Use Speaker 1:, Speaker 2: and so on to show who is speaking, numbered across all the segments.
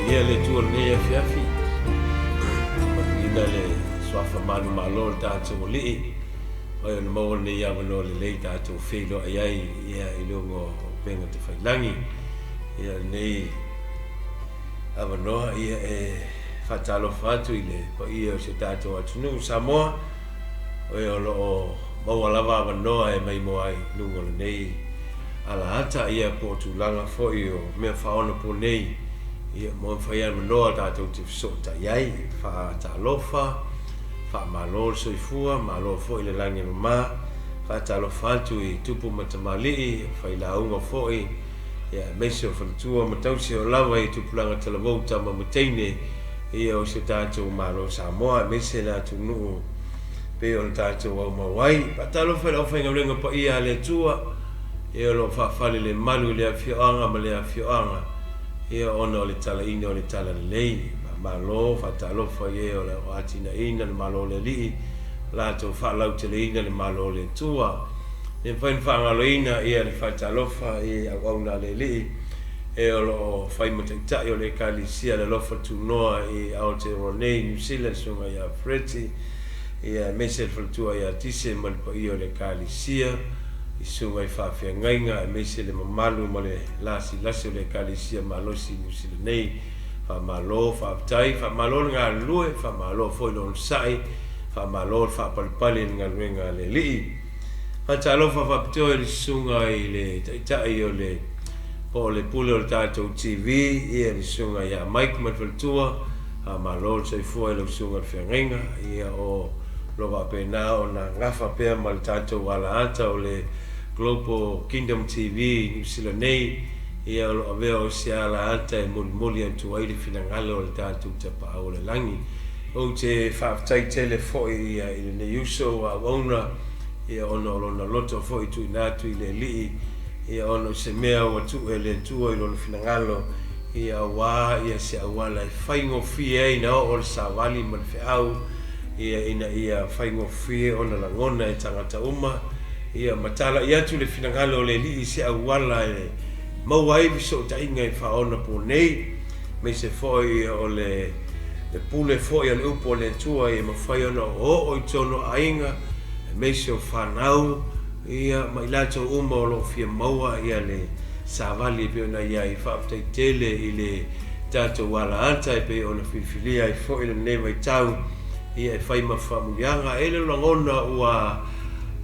Speaker 1: ia le tua nei fiafi. Ina le swafa manu malo le tātou li. Oi ona mau nei ia mano le lei tātou whelo ai ia ilongo penga te whailangi. Ia nei avanoa ia whatalo whatu i le pa ia o se tātou atunu Samoa. Oi o loo mau alava avanoa mai moai nungo le nei. Ala hata ia po tu langa foi o mea whaona po nei ia mo whaia manoa tātou te whisota iai wha talofa wha malo soifua malo foi le langi no mā wha talofa atu i tupu matamali whai launga foi ia meise o whanatua matausi o lawa i tupu langa talavou tama mataine ia o se tātou malo Samoa meise la tu nuu pe o tātou au mawai pa talofa lau whainga renga pa ia le tua ia lo whawhale le malu le awhioanga ma le awhioanga ia ona o le tala ina o le tala lei malo whatalofa ia o le atina ina le malo le lii lato whalau te le ina le malo le tua le whain whangalo ina ia le whatalofa ia au na le lii e o lo whaimatatai o le kalisia le lofa tunoa i Aotearoa New Zealand sunga ia Freti ia mese whalatua ia tise malpa i o le kalisia i sunga i whawhiangainga e meise le mamalu ma le lasi o le kalisia malosi New Zealand nei whamalo, whawtai, whamalo ngā lue, whamalo foilo on sai, whamalo whapalipali ngā luenga le lii. Whatalofa whapitoa i le sunga i le taitai o le po le pule o le tātou TV, ia le sunga ia Mike Matwaltua, whamalo le saifua i le sunga le whiangainga, ia o loa pēnā o na ngafa pēr ma le tātou ala ata o le Global Kingdom TV New Zealand nei ia o avea o se ala ata e muli atu ai le finangalo o le tātou tapa au le langi o te whaafitai tele foi ia i le neiuso a wauna ia ona o lona loto foi tu inatu i le lii ia ona se mea o atu e le tua i lona finangalo ia wā ia se awala i whaingo fie e na o le sawali ma le whiau ia whaingo fie ona la ngona e tangata uma ia matala i atu le finangalo le lii se awala e mauai viso tainga i whaona po nei me se foi o le pule foi o le upo le tua i mawhai ona o i tono ainga me se o whanau ia mai lato uma o lo fia maua ia le savali pe ona ia i whaftai tele i le tato wala anta i pe ona whiwhilia i foi le nema i tau ia i whai mawhamulianga ele langona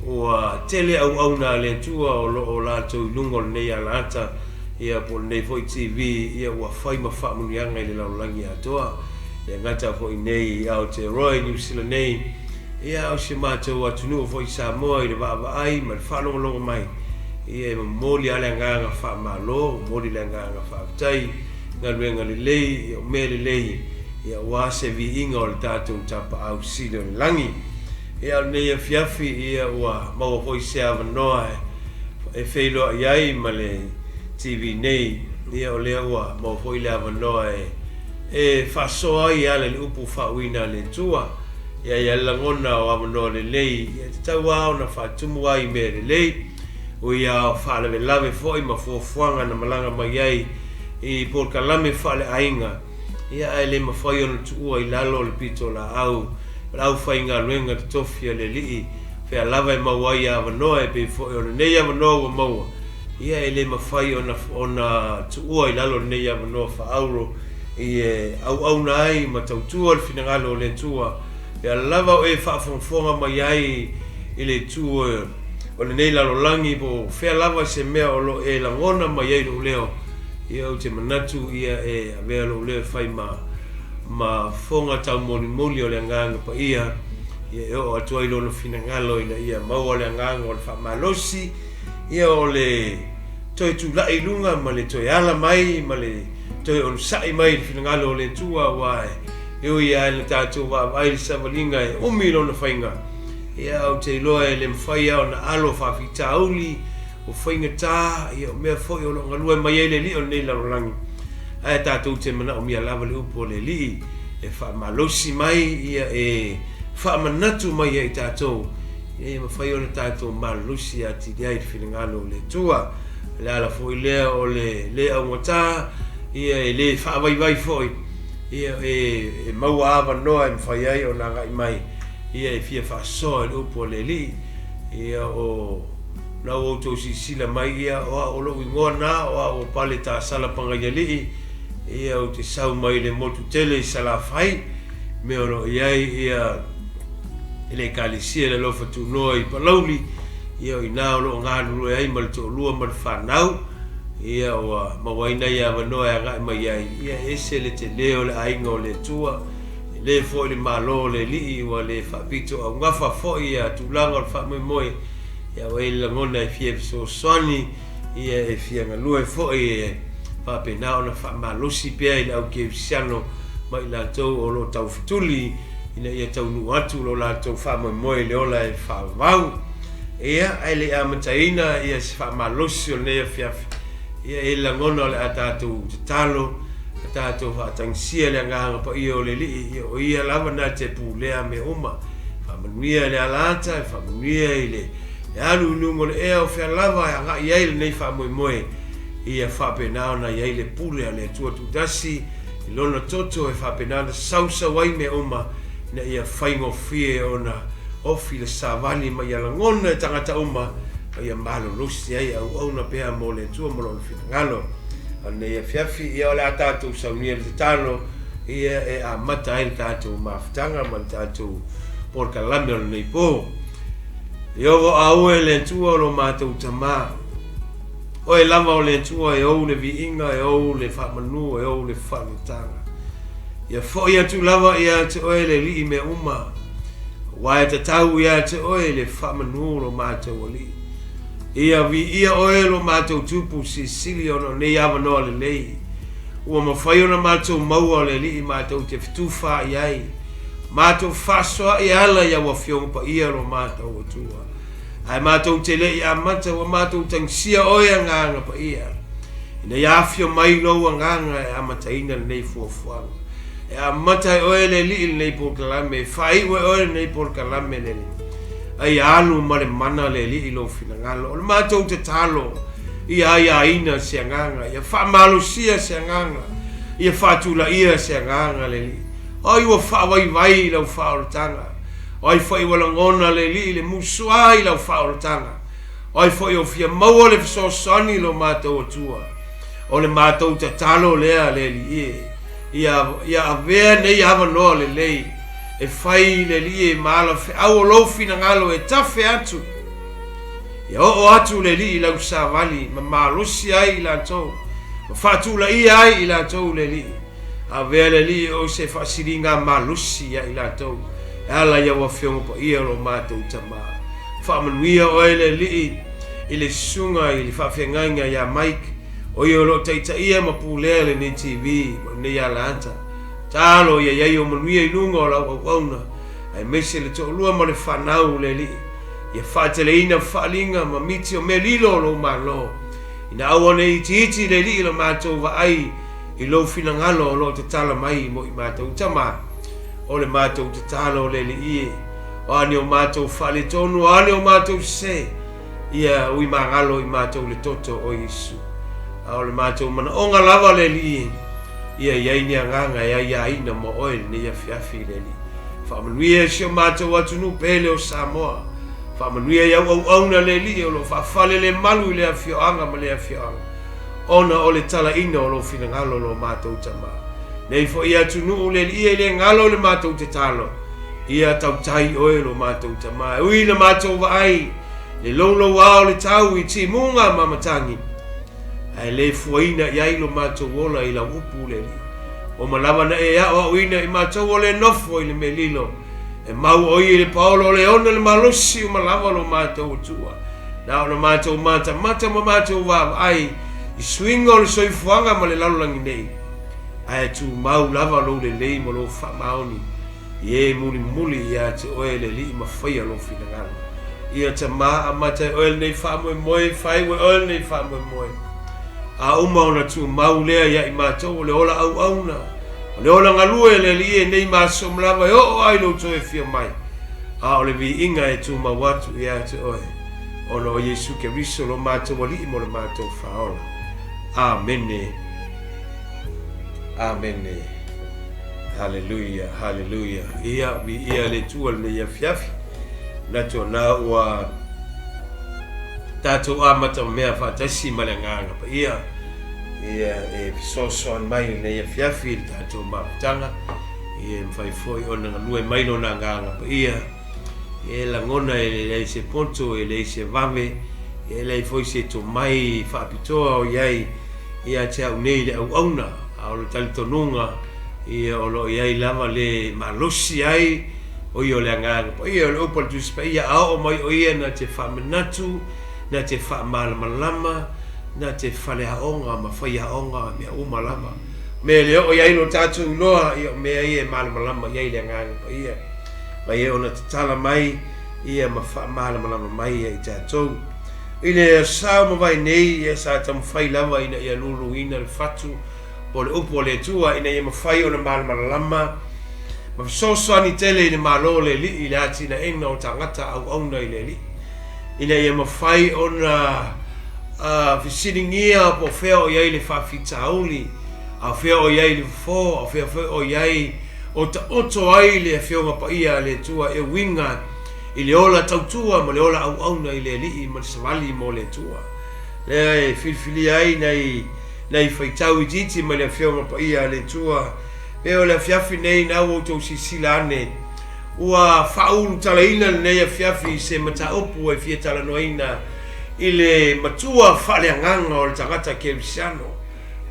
Speaker 1: ua tele au na le tua o lato i lungo le nei ala anta ia po nei foi TV ia ua whai mawhamunianga i le laulangi atoa ia ngata foi nei Aotearoa New Zealand nei ia o se mātou atunu o foi Samoa i le waawai ma le whalongolongo mai ia moli ale nganga whaamalo moli le nganga whaafitai ngā ruenga le lei ia o mea le lei ia ua se vi inga o le tātou tapa au sile o le langi ia nei a fiafi ia ua maua foi se avanoa e wheiloa iai ma le TV nei ia o lea ua mau foi le avanoa e whasoa i ale le upu whauina le tua ia langona o avanoa le lei ia te tau au na whatumu ai me le lei o ia o whalewe lawe foi ma fuafuanga na malanga mai ai i polkalame whale ainga ia e le mawhai ona tuua i lalo le pito la au whainga luenga te tofia le lii whea lawe mawai avanoa e pe foi ona nei avanoa ua maua ia e le mawhai ona tuua i lalo nei a manoa whaauro i au na ai ma tautua le finangalo le tua ia lava o e whaafonfonga mai ai i le tua o le nei lalo langi po whea lava se mea o lo e langona mai ai lo leo ia o te manatu ia e avea lo leo whai ma fonga tau moli o le anganga pa ia e o atua i lono finangalo ia maua le anganga o le whaamalosi ia o le toi tu lai lunga ma le toi ala mai ma le toi on sai mai finangalo le tua wa e o ia le tātou wa ai savalinga e umi lona whainga ia o te loa e le mwhaia o na alo whawhita auli o whainga tā ia o mea foi o longa lua mai ele li o nei larolangi ai tātou te mana o mia lava le upo le li e whaamalosi mai ia e whaamanatu mai ai tātou e mawhai o na tātou malosi ati diai finangalo le tua le ala foi lea o le au ngata ia e le whaawaiwai foi ia e maua awa noa e mwhai ai o nanga i mai ia e fia whaasoa le upo le li ia o na o tō si sila mai ia o lo ingoa na o Paletasala Pagaialii ia o te sau mai le motu tele i sala whai me ono iai ia ele kalisia le lofa tu noa i palauli ia o ina o lo ngā nuru ai ma le tō lua ma le whanau ia o mawaina ia wanoa e ngai mai ai ia ese le te leo le ainga o le tua le fo le malo le li wa le whapito au ngafa fo ia tūlanga o le whamoimoe ia o e langona e fia so soni ia e fia ngalua e fo ia whapena o na whamalosi pia i lau ke usiano mai la tau o lo tau fituli ina ia tau nu atu lo la tau whamoimoe le ola e whamau ia ai le amataina ia si whamalosi o nea fiafi ia e langona o le atatu te talo atatu whatangsia le ngahanga pa ia o le li ia o ia lava na te pūlea me uma whamanuia le alata whamanuia i le alu nungo le ea o whea lava e anga iai le nei whamoimoe ia whapenao na iai le pūlea le tua tutasi i lona toto e whapenao na sausa wai me uma na ia whaingo fie o na ofi le savali ma ia langona e tangata uma ia malo lusi ai au na pea mo le tua mo le finangalo ane ia fiafi ia o le atatu saunia le talo ia e a mata ai le tatu mafutanga ma le tatu porkalame o le nei po ia o au e le tua o lo mātou tamā o e lava o le tua e ou le viinga e ou le whamanu e ou le whanutanga ia fo ia tu lava ia te oe le li me uma wa e te tau ia te oe le whamanu lo mātou o li ia vi ia oe lo mātou tupu si sili ono nei awa noa le lei ua mawhai ona mātou maua le li mātou te fituwha i ai mātou whasoa i ala ia wa whiongpa ia lo mātou o tua ai mātou te le i amata wa mātou tangsia oe nganga pa ia ina iawhio mai lo nganga e amata ina nei fuafuanga e amata oe le li nei porkalame whai oe nei porkalame le li ai alu ma le mana le li ilo finangalo o le mātou te talo ia ina se nganga ia whamalosia se nganga ia whatula ia se nganga le li ai wa whawaiwai lau whaoratanga ai whai walangona le li le musuai lau whaoratanga ai whai o fia maua le fisosani lo mātou atua o le mātou te talo lea le li ia avea nei hawa noa le lei e fai le li e maala fe au lo fina ngalo e tafe atu ia o atu le li lau savali ma malusi ai la to ma fatula i ai la to le li a vele li o se fasiringa malusi ai la to ala ia wa fiongo pa ia lo matou tama fa manuia o le li ile sunga ile fa fenganga ya Mike o ia lo taita ia ma pulele ni TV ni ya lanta talo ia o manuia inunga la wauna ai mese le to lua mo le fanau le li ia fatele ina falinga ma miti o melilo lo malo ina awane iti le li lo matou va ai i lo finangalo lo te tala mai mo i matou tama o le matou te talo le li o ane o matou fale tonu o ane o matou se ia ui mangalo i matou le toto o Isu o le matou mana onga lava le li ia ni anganga ia ina mo oil ni ia fiafi le li whamanuia si o matou atunu pele o Samoa whamanuia ia au le li o lo whafale le malu le afioanga ma le afioanga ona o le tala ina o lo finangalo lo matou tama nei fo ia tunu le li le ngalo le matou te talo ia tautai oe lo matou tama ui le matou vai le lolo wao le tau i timunga mamatangi ai le fuaina iai lo matou ola i la upu le li o malawa na e o uina i matou o le nofo i le melilo e mau oi le paolo le ona le malosi o malawa lo matou tua na o le matou mata ma matou wa ai i swingo le soifuanga ma le lalolangi nei ai tu mau lava lo le lei mo lo whamaoni ie muli ia te oe le li ma whaia lo finangalo ia te maa amata oe nei whamoe whai oe nei whamoe a uma ona tu mau lea ia i mātou le ola auna le ola ngalue le li e nei maso mlawa e o ai lo toe fia mai a o le vi inga e tu mawatu ia te oe ona o Yesu ke riso lo mātou li mo le mātou whaola amene Amen. Hallelujah, hallelujah. Ia le tua le ia fiafi. Na tona ua tatou amata mea fatasi malanganga pa ia e fisosoan mai le ia fiafi tatou maputanga ia mfaifoi ona ngalue mai no nanganga pa ia e langona e se ponto e le se vame e le foi se to mai faapitoa o iai ia te au nei le au auna au le talitonunga ia o lo iai lava le malosi ai o io le nganga po io le opal tu spaia a o mai o ia na te famanatu na te famalama na te fale aonga ma fai aonga me o malama me le o iai no tatu loa io me ia malama iai le nganga po ia mai ona te tala mai ia ma famalama mai ia tatu ile sa mo vai nei ia sa tam fai lava ina ia lulu ina le fatu o le upo le tua ina ia ma fai ona malama ma soso ani tele ina malo le li ila tina ina o tangata au auna ile li ina ia mawhai ona fisiringia po feo o iai le whawhitauli a feo o iai le fo a feo o iai o ta oto ai le feo ngapa ia le tua e winga i le ola tautua ma le ola au auna ile li ma le savali mo le tua le filfili ai nei whaitau i titi ma le feo ngapa ia le tua peo le fiafi nei na o to sisila ane ua faulu talaina nei fiafi se mata opu e fia tala noina ile matua fale nganga o le tangata kelsiano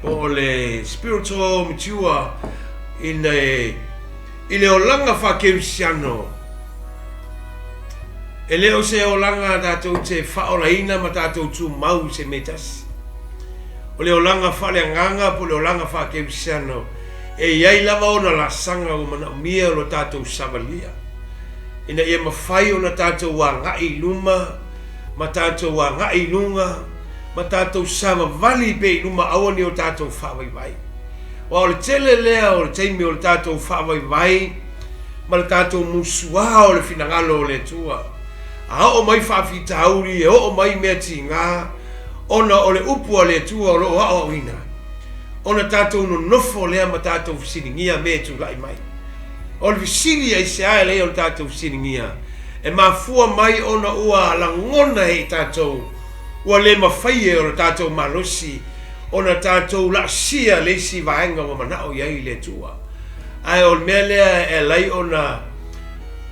Speaker 1: o le spiritual mature ile olanga fa kelsiano ele o se olanga tatou te faolaina ma tatou tu mau se metas o le olanga fale nganga po le olanga fa kelsiano e iai lava ona la sanga o mana mia lo tatou savalia ina ia mawhai ona tatou wa ngai luma ma tatou wa ngai lunga ma tatou sama vali pe luma awani o tatou whawai vai wa o le tele lea o le teimi o le tatou whawai vai ma le tatou musua o le finangalo o le tua a o mai whawhita auri e o mai mea ti ngā ona o le upu o le tua o lo o ina ona tatou no nofo lea ma tatou fisiringia me tu lai mai o le visiri ai se ae lea o le tatou fisiringia e mafua mai ona ua langona e tatou ua le mawhaie o le tatou malosi ona tatou la sia le si vaenga wa manao iai le tua ai o le mea lea e lai ona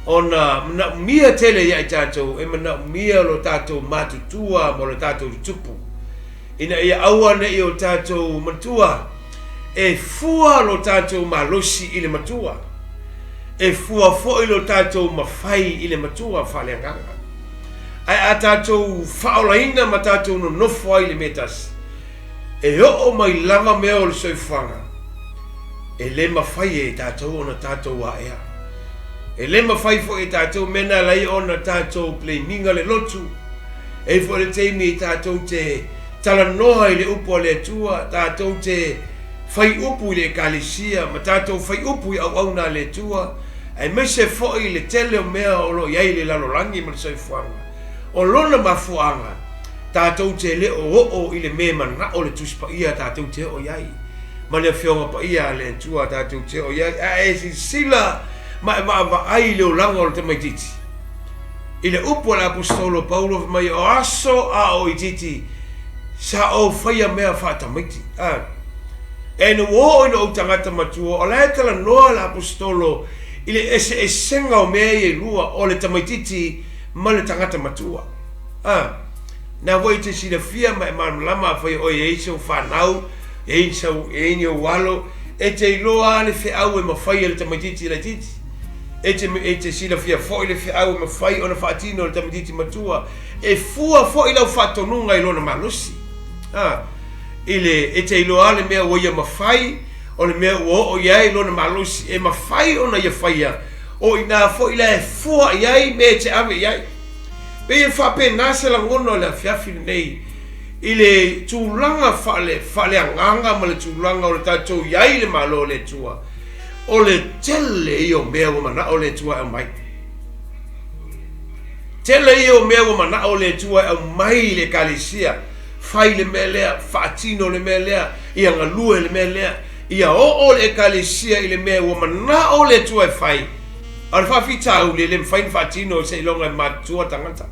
Speaker 1: mana mia tele iai tatou e mana mia lo tatou matutua mo le tatou tupu ina ia aua nei o tatou matua e fua lo tatou malosi i le matua e fua fo i lo tatou mawhai i le matua whaleanganga ai a tatou whaolaina ma tatou no nofo ai le metas e o mai lava mea o le soifanga e le mawhai e tatou ona tatou a ea e le mawhai fo e tatou mena lai ona tatou pleiminga le lotu e fo le teimi e tatou te tala noa i le upo le tua tatou te fai upu i le kalisia ma tatou fai upu i au na le tua ai mese fo i le tele o mea o lo iai le lalolangi ma le soifuanga o lona mafuanga tatou te le o i le me mana o le tuspa ia tatou te o iai ma le fionga pa ia le tua tatou te o iai a e si sila ma ai le olanga o le tamaititi i le upo le apostolo Paulo mai o aso a o i titi sa o faya mea fatamaiti e no o ino o tangata matua o la tala noa la apostolo ile ese senga o mea i lua o le tamaititi ma le tangata matua na voi te sila fia ma lama faya o e se o whanau e ni o walo e te iloa le fe au e ma faya le tamaititi le titi e te sila fia fo ile fe au e ma faya o na fatino le tamaititi matua e fua fo ila o fatonunga ilo na malosi ile e te iloa le mea o ia mawhai o le mea o iai lo na malosi e mawhai o na ia whaia o ina fo ila e fua iai me te ave iai pe e whape nase la ngono le fiafi nei ile tūlanga whale anganga ma le tūlanga o le tatou iai le malo le tua o le tele i o mea o mana o le tua e mai tele i o mea o mana o le tua e mai le kalisia fai le mea lea, whaatino le mea lea, ia ngalue le mea lea, ia o le ekalesia i le mea ua mana o le tua e whai. A le whawhita au le mwhain whatino se ilonga matua tangata.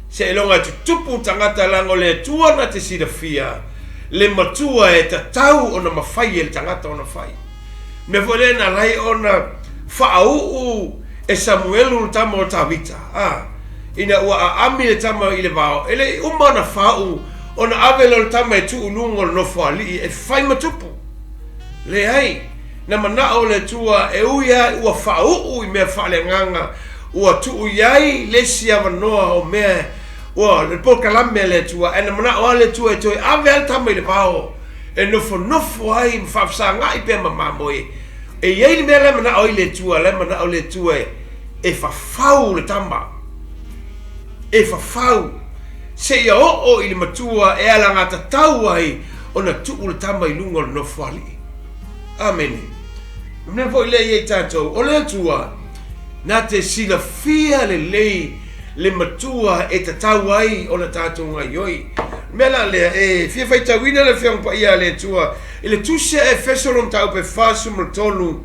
Speaker 1: Se ilonga tutupu tangata lango le tua na te sida fia. Le matua e ta tau o na mawhai e le tangata o na whai. Me vole na lai o na whaau e Samuelu tamo o tawita. Ina ua a ami le tama i le vao. Ele uma na whaau o na avelo le tama e tu ulungo no whaali e whai matupu. Le ai, na manao le tua e uia ua whaau i mea whaale nganga. Ua tu iai le siava noa o mea. Ua le polkalame le tua. E na manao le tua e toi ave al tama i le vao. E nofo ai mwhafsa ngai pe mamamoe. E iei le mea le manao i le tua. Le manao le tua e whawhau le tama. E whawhau. Se ia o i le matua e ala ngata tau ai o na tuu le tama i lunga le nofwali. Amen. Mne fo i le iei tātou. O le atua na te sila fia le lei le matua e ta tau ai o na tātou ngai oi. Mela le e fia fai tawina le fia mpa ia le atua. I le tusia e fesolom tau pe fasu mal tolu.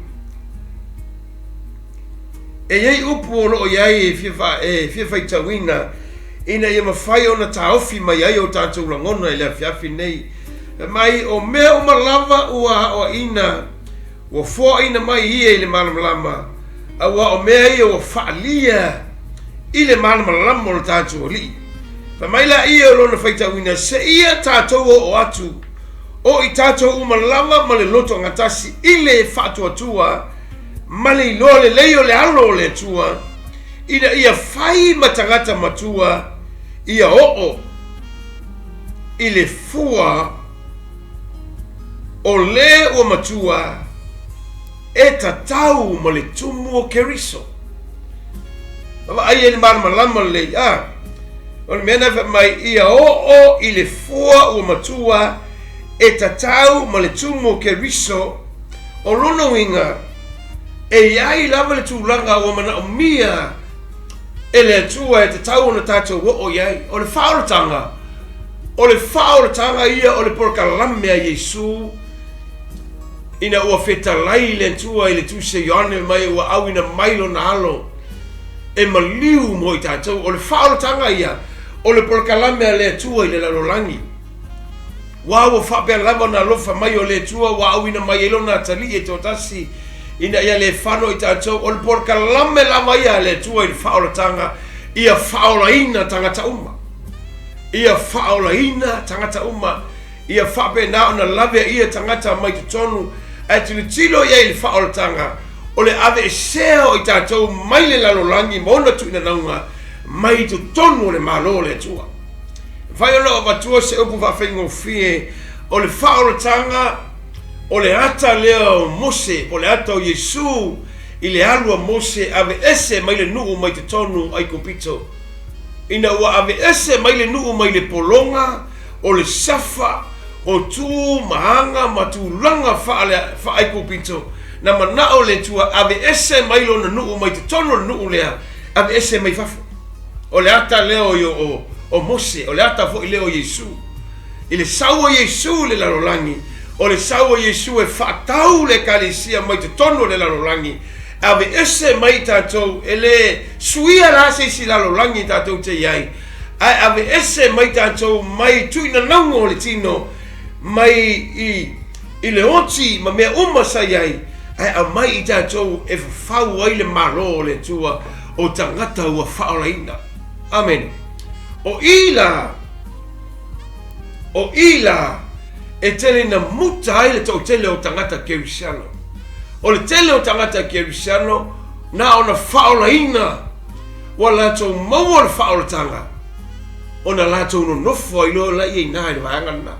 Speaker 1: E iei upu o loo iai e fia fai tawina. Ina ia mawhai o na taofi mai ai o tātou langona i lea fiafi nei. Mai o mea o malava ua o ina. Ua fua ina mai ia i le malamalama. Ua o mea ia ua whaalia i le malamalama o le tātou o li. Mai la ia o lona whaitawina se ia tātou o atu. O i tātou umalava ma le loto ngatasi i le whaatua tua. Ma le iloa le leo le alo le tua. Ina ia whai matangata matua. Ia o i le fua o le o matua e ta tau ma le tumu o keriso. Awa ai e malama le o le mena mai ia o i le fua o matua e ta tau ma le tumu o keriso o lona winga e iai lava le tūlanga o mana o mia e le tua e te tau na tātou o iai. O le whaoratanga. O le whaoratanga ia o le porkalame a Yesu. Ina ua whetalai le tua i le tuse Ioane mai ua awina mailo na alo. E maliu mo i tātou. O le whaoratanga ia. O le porkalame a le tua i le lalolangi. Wa ua whapea lava na lofa mai o le tua wa awina mai ilo na tali e tōtasi. Ina ia le whano i tātou, o le porka lame lama ia le tua i le whaolatanga, ia whaolaina tangata uma. Ia whaolaina tangata uma, ia whape na ona lawe ia tangata mai te tonu, e tili tilo ia i le whaolatanga, o le ave e seo i tātou mai le lalolangi, mauna tu ina naunga, mai tu tonu o le malo le tua. Whai ona o watua se upu whawhengo fie, o le whaolatanga, o le ata leo Mose, o le ata o Yesu, i le alua Mose, ave ese mai le nuu mai te tonu ai kupito. Ina ua ave ese mai le nuu mai le polonga, o le safa, o tu mahanga, ma tu langa wha ai kupito. Na manao le tua, ave ese mai lo na nuu mai te tonu le nuu lea, ave ese mai fafu. O le ata leo o Mose, o le ata fo i leo Yesu. I le saua Yesu le lalolangi, o le saua Yesu e whaatau le kalesia mai te tono le lalolangi. Ave ese mai tātou, e le suia rase si lalolangi tātou te iai. Ave ese mai tātou, mai tuina naungo le tino, mai i le oti, ma mea umasa iai. A mai i tātou e whau ai le malo le tua o tangata ua whaolaina. Amen. O ila, e tele na muta ai le tau tele o tangata kerisiano. O le tele o tangata kerisiano, na ona whaolaina, wa lato maua le whaolatanga. O na lato no nofo i loa lai e nai le waangana.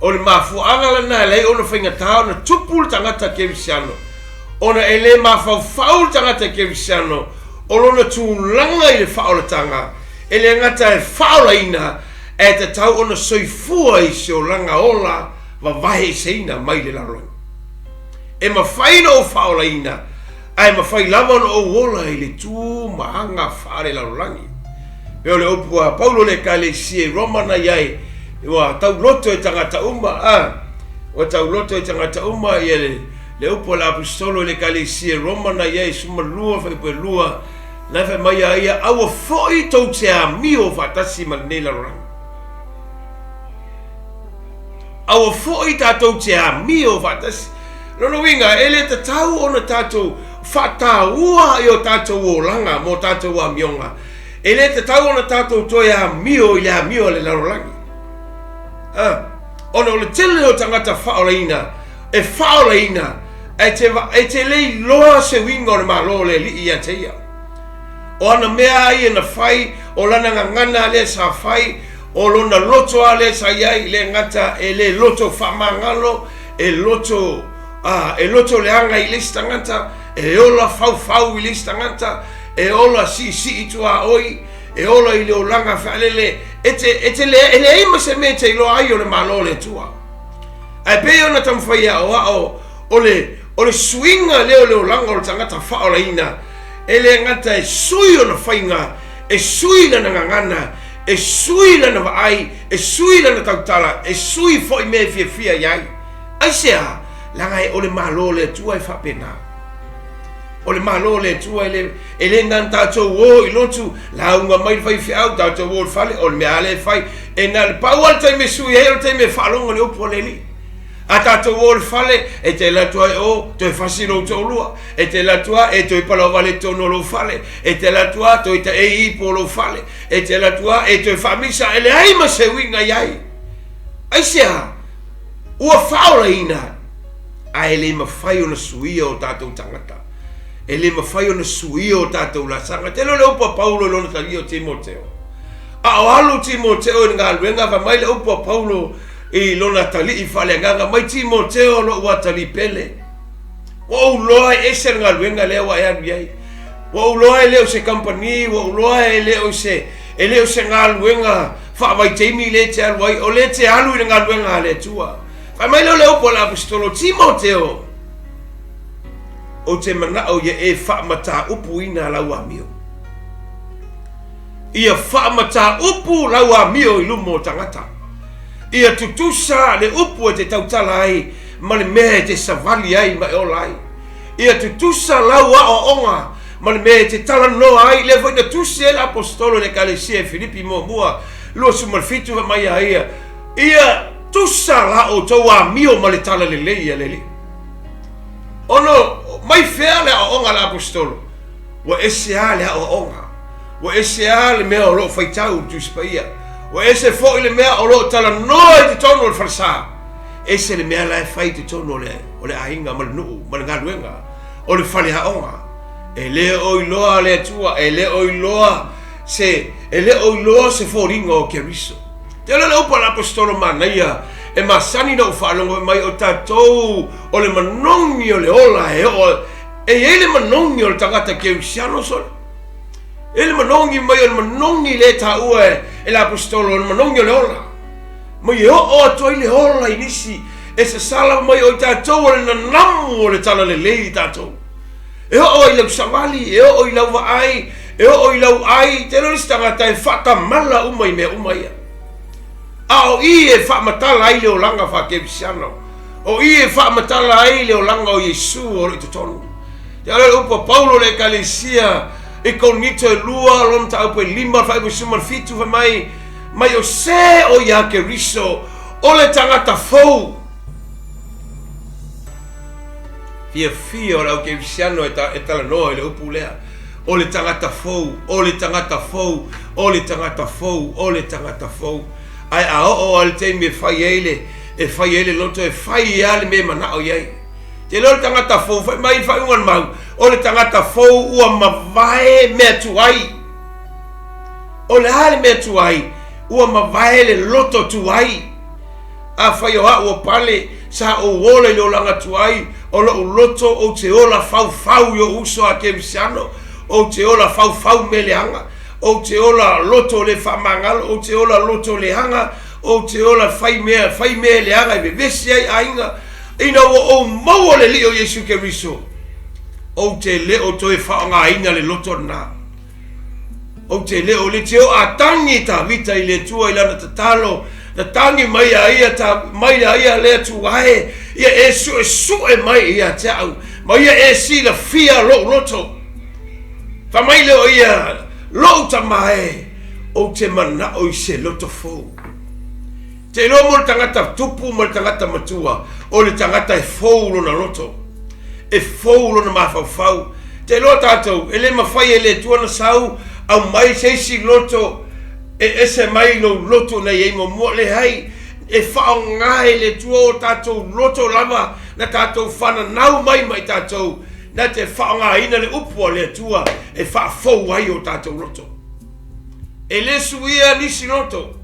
Speaker 1: O le mafuanga la nai lei ona whaingatao na tupu le tangata kerisiano. O na ele mafau tangata kerisiano, o lona tūlanga i le whaolatanga. Ele ngata e whaolaina, e te tau ona soifua i se o langa ola wa vahe seina mai le laroin. E mawhaina o whaolaina, ai mawhai lava o ola i le tū mahanga whaare larolangi. Peo le opua Paulo le kalesie Romana iai, wa tau loto e tangata uma, o tau loto e tangata uma i le upo la apostolo le kalesia Roma na ia suma lua fa pe lua na fa mai ia au foi tau te a mio fatasi manela rang au foi ta tau te a mio fatasi no winga ele te tau ona tato fata ua io tato o langa mo tato wa mionga ele te tau ona tato to ya mio ile a mio le larangi ona le tele o tangata faolaina e faolaina e te lei loa se winga o le malo le li ia te ia o ana mea ai na fai o lana ngana le sa fai o lona loto ale sa iai le ngata e le loto famangalo e loto le anga i lista ngata e ola fau i lista ngata e ola si itua oi e ola i le olanga whalele e te le ima se me te ilo ai o le malo le tua ai pe ona tamwhaia o le swinga leo le olanga o le tangata whaola ina e le ngata e sui o na whainga e sui na ngangana e sui na vaai e sui na tautala e sui foi me fia iai ai sea langa e ole malo le tua e whapena ole malo le tua e le nganta to o i lotu la unga mai fai fiau ta to o fale ole me ale fai e na le pau te me sui e te me falonga le opo leli ata to o fale e te la tua o to e fasino to lua e te la tua e to i pala vale to no lo fale e te la tua to te e i po lo fale e te la tua e to e famisa e le ai ma se winga iai ai sea ua faula ina a ele ma fai ona suia o tatou tangata ele ma fai ona suia o tatou lasanga te lo le upa Paulo lona tali o Timoteo a o alu Timoteo i ngā luenga va mai le upa Paulo i lona tali i fale nganga mai Timoteo lo ua tali pele wa uloa e se ngā luenga leo a anu iai wa uloa e leo se company wa uloa e leo se ngā luenga fa vai teimi le te aluai o le te alu i ngā luenga le tua fa mai lo le upo la apostolo Timoteo o te mana o ye e fa mata upu ina la mio ia fa mata upu la mio i lumo tangata ia tutusa le upu e te tautala ai ma le mea te savali ai ma e ola ai ia tutusa laua o onga ma le mea te tala noa ai le voina tusi e la apostolo le kalesia e Filipi mo mua lua sumalfitu mai ia tusa la o toa mio ma le tala le leia le li ono mai fea le a onga la apostolo wa ese ale a onga wa ese ale mea o lo faitau tu spaia wa ese fo ile mea o lo tala noa te tono le farsa ese le mea la fai te tono le o le ainga ma le nuu ma le ngaluenga o le fale a onga e le o iloa le tua e le o iloa se fo ringa o keriso te le upa la apostolo manaia e masani na ufalongo mai o tatou o le manongi o le ola ele manongi o le tangata ke usiano sol ele manongi mai o le manongi le taua e la apostolo o le manongi o le ola mai o atoi le ola inisi e se sala mai o tatou o le nanamu o le tala le lei tatou e o i lau savali e o i lau vaai e o i lau ai te lori tangata e fata mala umai mea umai o i e whaamatala ai leo langa whakebisiano o i e whaamatala ai leo langa o Yesu o le tutonu te ale upa Paulo le kalesia e konito e lua lon ta upa e lima whaibu suman fitu fa mai o se o ia ke riso o le tangata fau fia o le au kebisiano e tala noa e le upu lea o le tangata fau o le tangata fau o le tangata fau o le tangata fau ai a o al te me fai ele loto e fai ale me mana o yai te lo tangata fo fai mai fai un mau o le tangata fo ua mavae me tuai o le ale me tuai ua mavae le loto tuai a fai o pale sa o wola le langa tuai o lo loto o te ola fau yo uso a kemsiano o te ola fau me le anga o te ola loto le whamangal, o te ola loto le hanga, o te ola whai mea le hanga, e vesi ai ainga, ina o maua le leo Yesu ke riso, o te leo toi whaanga ina le loto na, o te leo le te o atangi ta vita i le tua i lana tatalo, na tangi mai ia ta mai ia le tu ai ia su mai ia tau mai ia si la fia loto fa mai le ia lo ta mai o te mana o se loto fo te lo mo tangata tupu mo tangata matua o le tangata e fo lo na loto e fo lo na mafau te lo tato ele mafai ele tuana sau au mai se si loto ese mai lo loto na ye mo le hai e fa ngai le tuo tato loto lava na tato fana nau mai tato na te fa ngai na le upo le tua e fa fo ai o tato loto e le suia ni si loto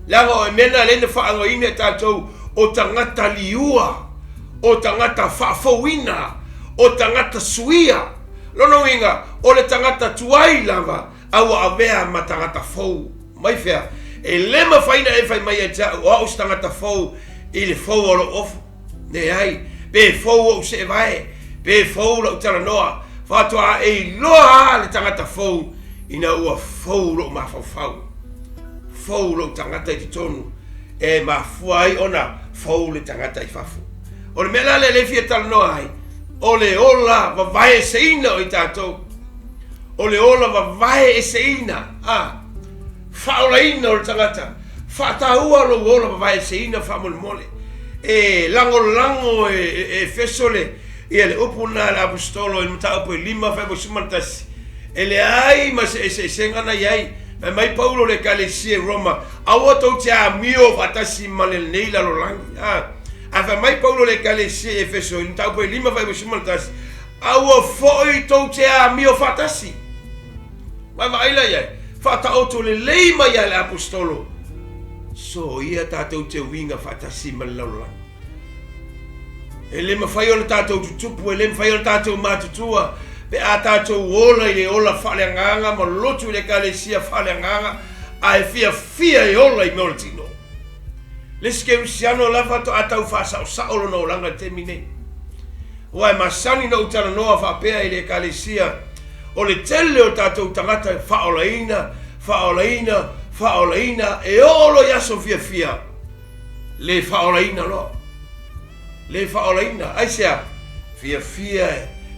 Speaker 1: lava e mena le fa ngai na tato o tangata liua o tangata fa foina o tangata suia lono inga o le tangata tuai lava au avea ma tangata fo mai fea e lema faina e fai mai ja o tangata fo ile fo o of ne ai be fo o se vai be fo lo tala noa fa to e loa le tangata fo ina o fo lo ma fo lo tangata i tonu e ma fuai ona fo le tangata i fafu o le mela le fia tala noa ai o le ola va vai se ina o i tato o le ola va vai se ina faolaina o le tangata faataua lo ola va vai se ina fa mole e lango e fesole ia le upuna le apostolo e mataupu e 5 fa bosumatasi e le ai ma se ngana iai mai Paulo le kalesia Roma aua tou te amio fatasi ma le neila lo langi fa mai Paulo le kalesia Efeso e mataupu e 5 fa bosumatasi aua foi tou te amio fatasi ma ila iai fata auto le leima ia le apostolo so ia tatou te winga fatasi ma le laulangi ele mafai o le tatou tutupu ele mafai o le tatou matutua pe a tatou ola i le ola faleanganga ma lotu i le kalesia faleanganga a fia e ola i mea o le tino le skerisiano lava to atau faasao lona olanga temi nei ua e masani na utala noa faapea i le kalesia o le tele o tatou tangata faolaina e olo yaso fia le faolaina lo le faolaina aisea fia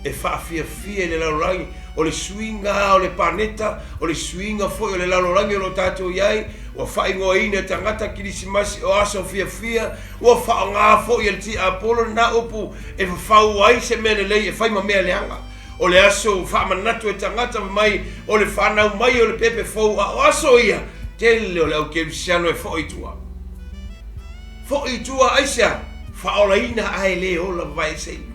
Speaker 1: e fia le lalolangi o le swinga o le paneta o le swinga foi o le lalolangi o lo tatou iai o faingoaina tangata kirisimasi o aso fia o faanga foi el ti apolo na upu e fau ai se mene lei e fai mamea leanga o le aso whaamanatu e tangata mai o le whanau mai o le pepe fau o aso ia tele o le au kemsiano e fo itua aisea whaolaina ai le o la vai sei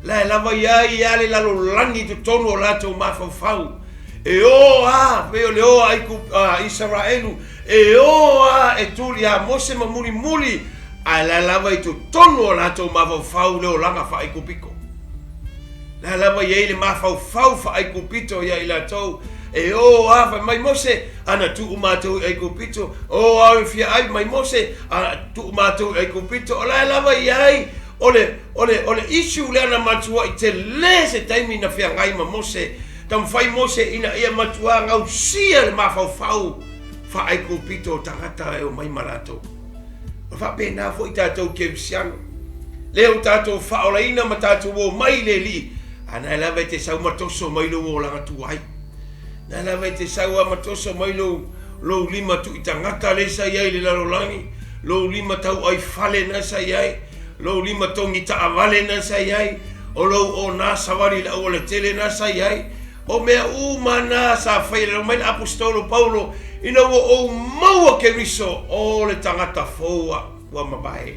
Speaker 1: la lava iai ale lalo langi tu tonu o lato mafau e o pe o le o ai ku Israelu e o e tuli a Mose muli ai la lava i tu tonu o lato mafau le o langa fa i kupiko la lava iai le mafau fa i kupito ia i lato e o fa mai Mose ana tu umato ai kupito o a fia ai mai Mose ana tu umato ai kupito o la lava iai ole issue le ana matua i te le se taimi na fia ngai ma Mose tam fai Mose ina ia matua ngau sia le mafau fa ai kupito tangata e o mai marato fa pena fo i tatou kemsiano le o tatou faolaina ma tatou o mai le li ana lava te sau matoso mai lo o langa tuai na lava te sau matoso mai lo 5 tu i tangata le sa iai le lalolangi lo 5 tau ai fale na sa iai lo 5 tongi ta avale na sa iai o lo o na savari la o le tele na sa iai o mea umana sa fai le mai apostolo Paulo ina o maua ke riso o le tangata foa wa mabai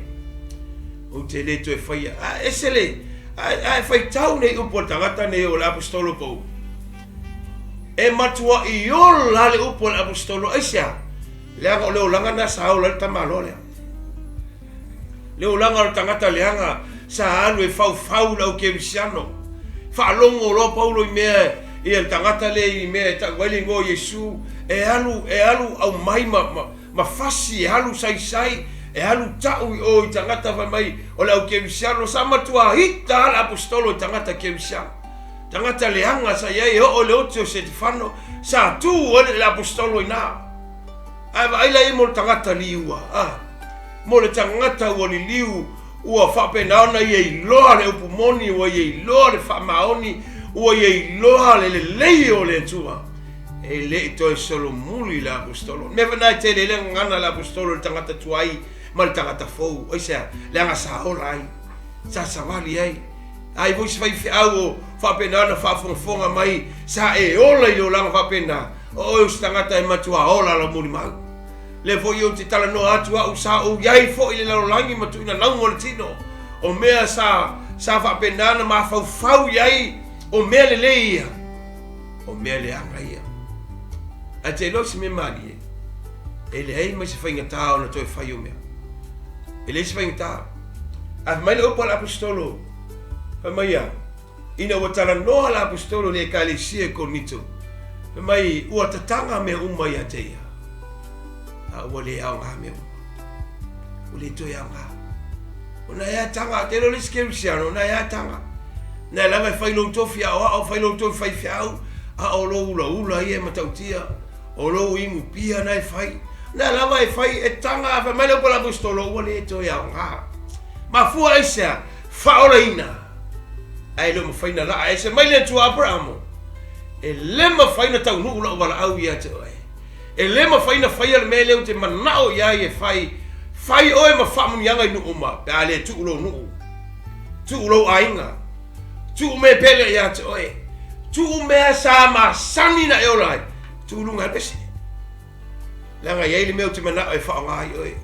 Speaker 1: o te le to e fai esele ai fai tau nei upo tangata nei o le apostolo Paulo e matua i ola le upo le apostolo aisia leanga o le olanga na sa o le tamalo le olanga o tangata leanga sa anu e fau la o kemsiano fa longo lo Paulo i mea i el tangata le i mea ta wali ngo Yesu e alu au mai ma fasi e alu sai e alu tau o i tangata fa mai o le au kemsiano sa matua hita al apostolo i tangata kemsiano tangata leanga sa iai o le otio Stefano sa tu o le apostolo ina Ai lai mo tangata liua. Mo le tangata ua li liu ua whapena ona i loa le upumoni, ua i loa le whamaoni, ua i loa le leo le tua. E le toi solo muli la apostolo. Me vanai te le ngana la apostolo le tangata tuai, ma le tangata fou. Oisea, le anga sa ola ai. Sa savali ai. Ai voisi fai fiau whapena ana whafonga mai, sa e ola i o langa whapena. O tangata e matua ola la muli mau. Le fo yo te tala no atu au sa o yai fo i le larolangi matu ina naungo le tino. O mea sa whapena ma fau yai, o mea le leia. O mea le anga ia. A te losi me mali e le ei mai se whainga tau na toi whai o mea. E le se whainga tau. A mai le opa la apostolo. Pa mai a. Ina ua tala noa la apostolo le ka le sia konito. Pa mai ua tatanga mea umai a te ia. A ua le au ngā mea uma. Ua le toi au ngā. O na ea tanga. Te lo le skerusiano. Na ea tanga. Na langa e whailo tofi au au whailo tofi whai whiau. A o lo ula ia matautia. O lo ingu pia na e whai. Na lava e whai e tanga a wha mai le pala apostolo. Ua le toi au ngā. Ma fua eisa. Whaora ina. Ai lo ma whaina la. E se mai le tua Abrahamo. E le ma whaina tau nuu la wala au ia te oe. E le ma whaina whaia le me leo te manao iai e whai. Whai oe ma whamuni anga i nuu ma. Pe a le tuulo nuu. Tuulo ainga. Tu me pele ia te oe. Tu mea sa ma sani na eolai. Tu lunga besi. Langa iei le meo te manao e whaonga i oe.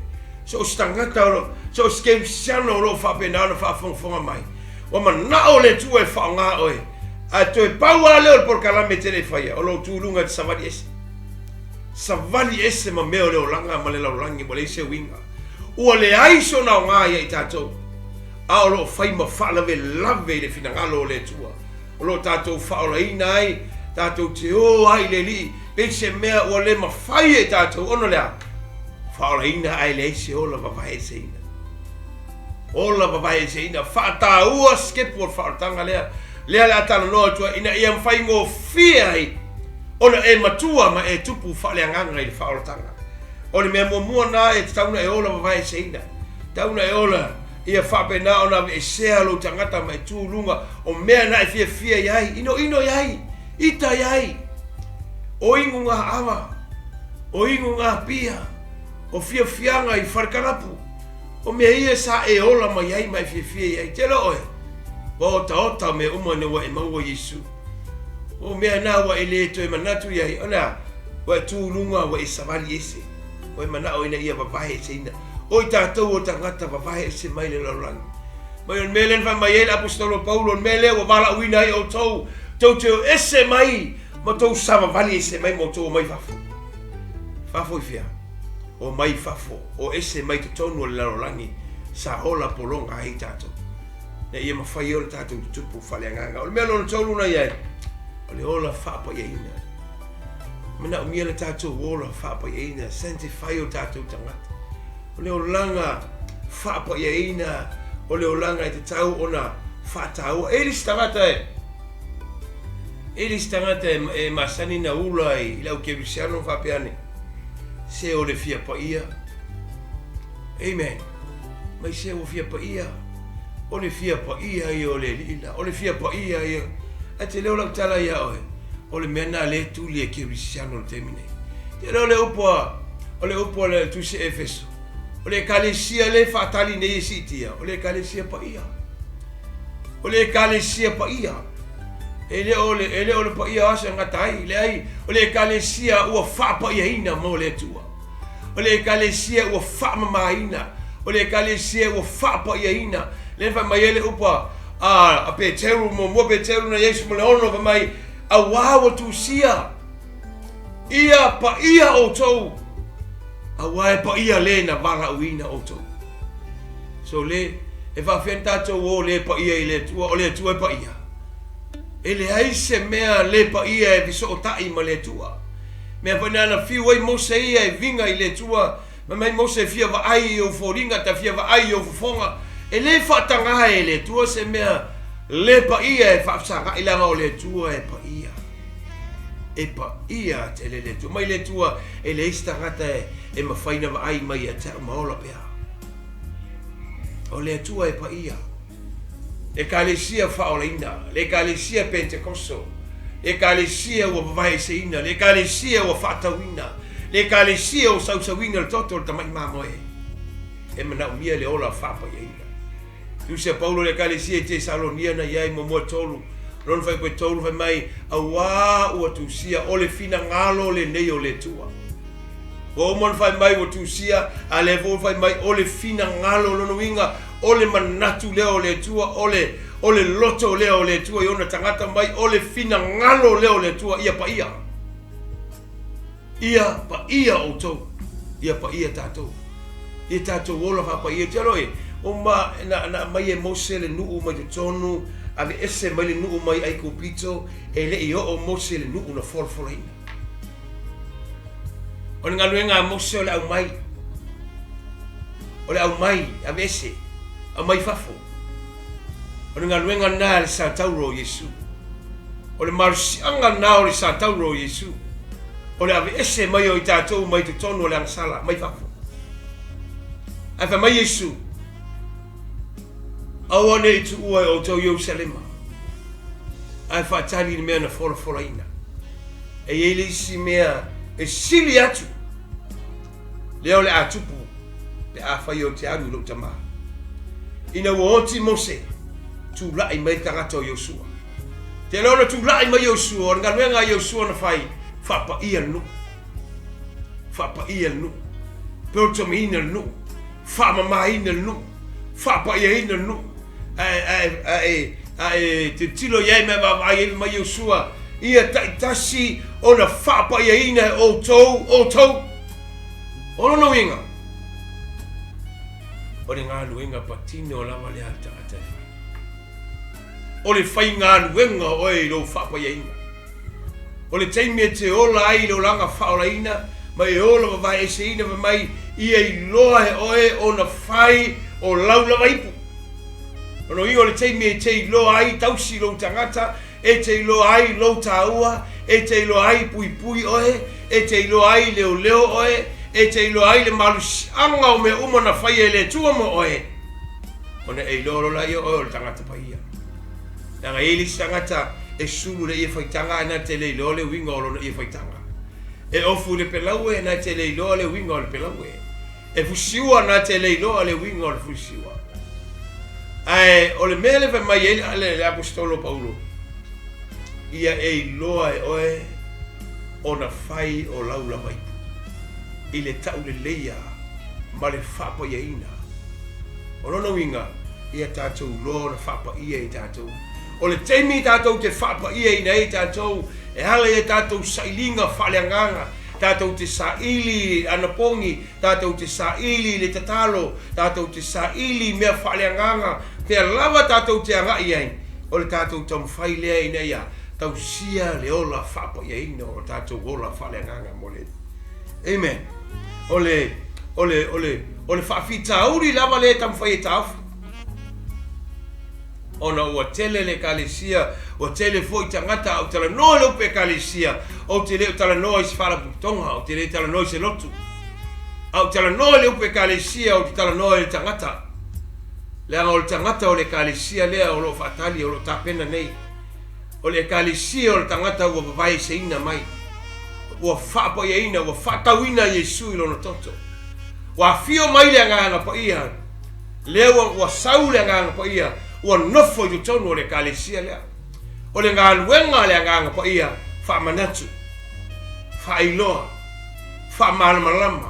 Speaker 1: So stangata oro. So skeu siano oro whapena ana whafonga mai. Wa manao le tu e whaonga oe. A to e paua leo por kalame tele whaia. O lo tu lunga te savali ese. Savali ese ma meo leo langa ma le laulangi ma le se winga. Ua le aiso na o ngā ia i tātou. A o lo whai ma whalawe lave le finangalo le tua. O lo tātou whaola ina ai. Tātou te o ai le li. Pese mea ua le ma whai e tātou. Ono lea. Whaola ina ai le se ola wawahe se ina. Ola wawahe se ina. Whaata ua skepu o whaotanga lea. Lea le atana noa tua ina ia mwhai ngō fia ai. Ona e matua ma e tupu whaole anganga i le whaolotanga. O le mea mua nā e tauna e ola wawahe se ina. Tauna e ola ia whapena ona e sea lo tangata ma e tūlunga. O mea na e fia iai. Ino iai. Ita iai. O ingu ngā awa. O ingu ngā pia. O fianga i wharkarapu. O mea ia sa e ola ma iai ma e fia iai. Te lo oe. Wa ota me umane wa e maua Yesu. O mea nā wa e le to e manatu iai. Ona wa e tūlunga wa e savali ese. O e manao ina ia wawahe se ina. O i tātou o tangata wawahe se mai le laulangi. Mai on melen wha mai ele apostolo Paulo on mele wa wala uina i o tau. Tau teo ese mai. Ma tau sama vali ese mai mo tau mai fafo. Fafo i fia. O mai fafo. O ese mai te tonu o le laulangi. Sa hola polonga hei tātou. Na ia mawhai o le tātou tupu whaleanganga. O le mea lona taulu na iai. O le ola whapa ia ina. Mana o mia le tātou ola whapa ia ina. Sente whai o tātou tangata. O le olanga whapa ia ina. O le olanga i te tau ona whataua. Eris tangata e. Eris tangata e masani na ula i lau kewisiano whapeane. Se o le fia pa ia. Amen. Mai se o fia pa ia. O le fia pa ia i o le lila. O le fia pa ia i o. A te leo lau tala ia oe. O le mena le tuli e kewisiano le temine. Te leo le upoa. O le upoa le tuse efeso. O le kalesia le whaatali ne esi tia. O le kalesia pa ia. O le kalesia pa ia. Ele ole pa ia asa ngatai. Le ai. O le kalesia ua wha pa ia ina mo le tua. O le kalesia ua wha mama ina. O le kalesia ua wha pa ia ina. Le wha mai ele upa. A peteru mo mua peteru na Yesu mo le ono pa mai. A wawa tu sia. Ia pa ia o tau. A wae pa ia le na wala uina o tau. So le, e whawhen tātou o le pa ia i le tua, o le tua pa ia. E le aise mea le pa ia e viso o tai ma le tua. Mea whanana whiu ai mose ia e vinga i le tua, ma mai mose fia wa ai o foringa ta fia wa ai o fofonga. E le whatanga e le tua se mea le pa ia e whapsanga ilanga o le tua e pa ia. e pa ia te le tua. Mai le tua e le istangata e mawhaina wa ai mai a te maola pea. O le tua e pa ia. Le kalesia whaoleina, le kalesia Pentekoso, le kalesia ua wawaiseina, le kalesia ua whatauina, le kalesia o sausawina le toto le tamai mamoe. E manau mia le ola whapa iaina. Tusia Paulo le kalesia te Salonia na iai mo tolu. Ron fai koe tolu fai mai awa ua tusia o le fina ngalo le nei o le tua. O mon fai mai ua tusia a le vo fai mai o le fina ngalo lono inga o le manatu leo le tua o le loto leo le tua iona tangata mai o le fina ngalo leo le tua ia pa ia. Ia pa ia o tau. Ia pa ia tatou. Ia tatou ola fa pa ia te roi. O ma na mai e mose le nuu mai te tonu ave ese mai le nuu mai ai kupito e le i o mose le nuu na folfolaina. O nga luenga mose o le au mai. O le au mai ave ese a mai fafo. O nga luenga na le sa tauro Yesu. O le marsianga na o le sa tauro Yesu. O le ave ese mai o i tatou mai te tonu o le angsala mai fafo. Ave mai Yesu. Awane i tu ua o tau Yerusalema. Ai whaatari ni mea na fola ina. E ele isi mea e sili atu. Leo le atupu. Pe a whai o te aru lo tama. Ina ua oti Mose. Tu lai mai tangata o Yosua. Te lona tu lai mai Yosua. O nga luenga Yosua na whai. Whapa ia nu. Whapa ia nu. Pero tami ina nu. Whama mai ina nu. Whapa ia ina nu. Te tilo iai me ai mai Yosua ia taitasi ona whapa ia ina o tau ono no inga o le ngā luenga patine o lava le ata o le whai ngā luenga oe lo whapa ia ina o le teime te ola ai lo langa whaola ina mai ola wawai ese ina mai ia i loa he oe ona whai o laula waipu. Ono i o le teime e te ilo ai tausi lo tangata, e te ilo ai lo taua, e te ilo ai pui oe, e te ilo ai leo oe, e te ilo ai le malusianga o me umana whai e le tua mo oe. Ona e ilo lo lai oe o le tangata paia. Nanga e li tangata e sulu le ia whaitanga na te le ilo le winga o lona ia whaitanga. E ofu le pelaue na te le ilo le winga o le pelaue. E fusiua na te le ilo le winga o le fusiua. Ai o le mele ve mai ele le apostolo Paulo ia e loa e oe ona fai o laula mai i le tau le leia ma le whapa ia ina o lono winga ia tātou loa na whapa ia i tātou o le teimi tātou te whapa ia ina i tātou e hala ia tātou sailinga whaleanganga tātou te saili anapongi tātou te saili le tatalo tātou te saili mea whaleanganga te lava tātou te angai ai o le tātou tam whai lea ina ia tau sia le ola whapa ia ina o tātou ola whaleanganga mo le amen o le whawhita auri lava le tam whai e tāwhi ona ua tele le kalesia o tele foi tangata o tala no le pe kalesia o tele tala no is fala putonga o tele tala no se lotu o tala no le pe kalesia o tala no le tangata le o tangata o le kalesia le o lo fatali o lo tapena nei o le kalesia o le tangata o vai se ina mai o fa po ia ina o fa kawina Yesu lo no toto o fio mai le ngana po ia le o sau le ngana po ia o nofo i tonu o le kalesia lea. O le ngā luenga le nganga po ia wha manatu, wha iloa, wha malamalama,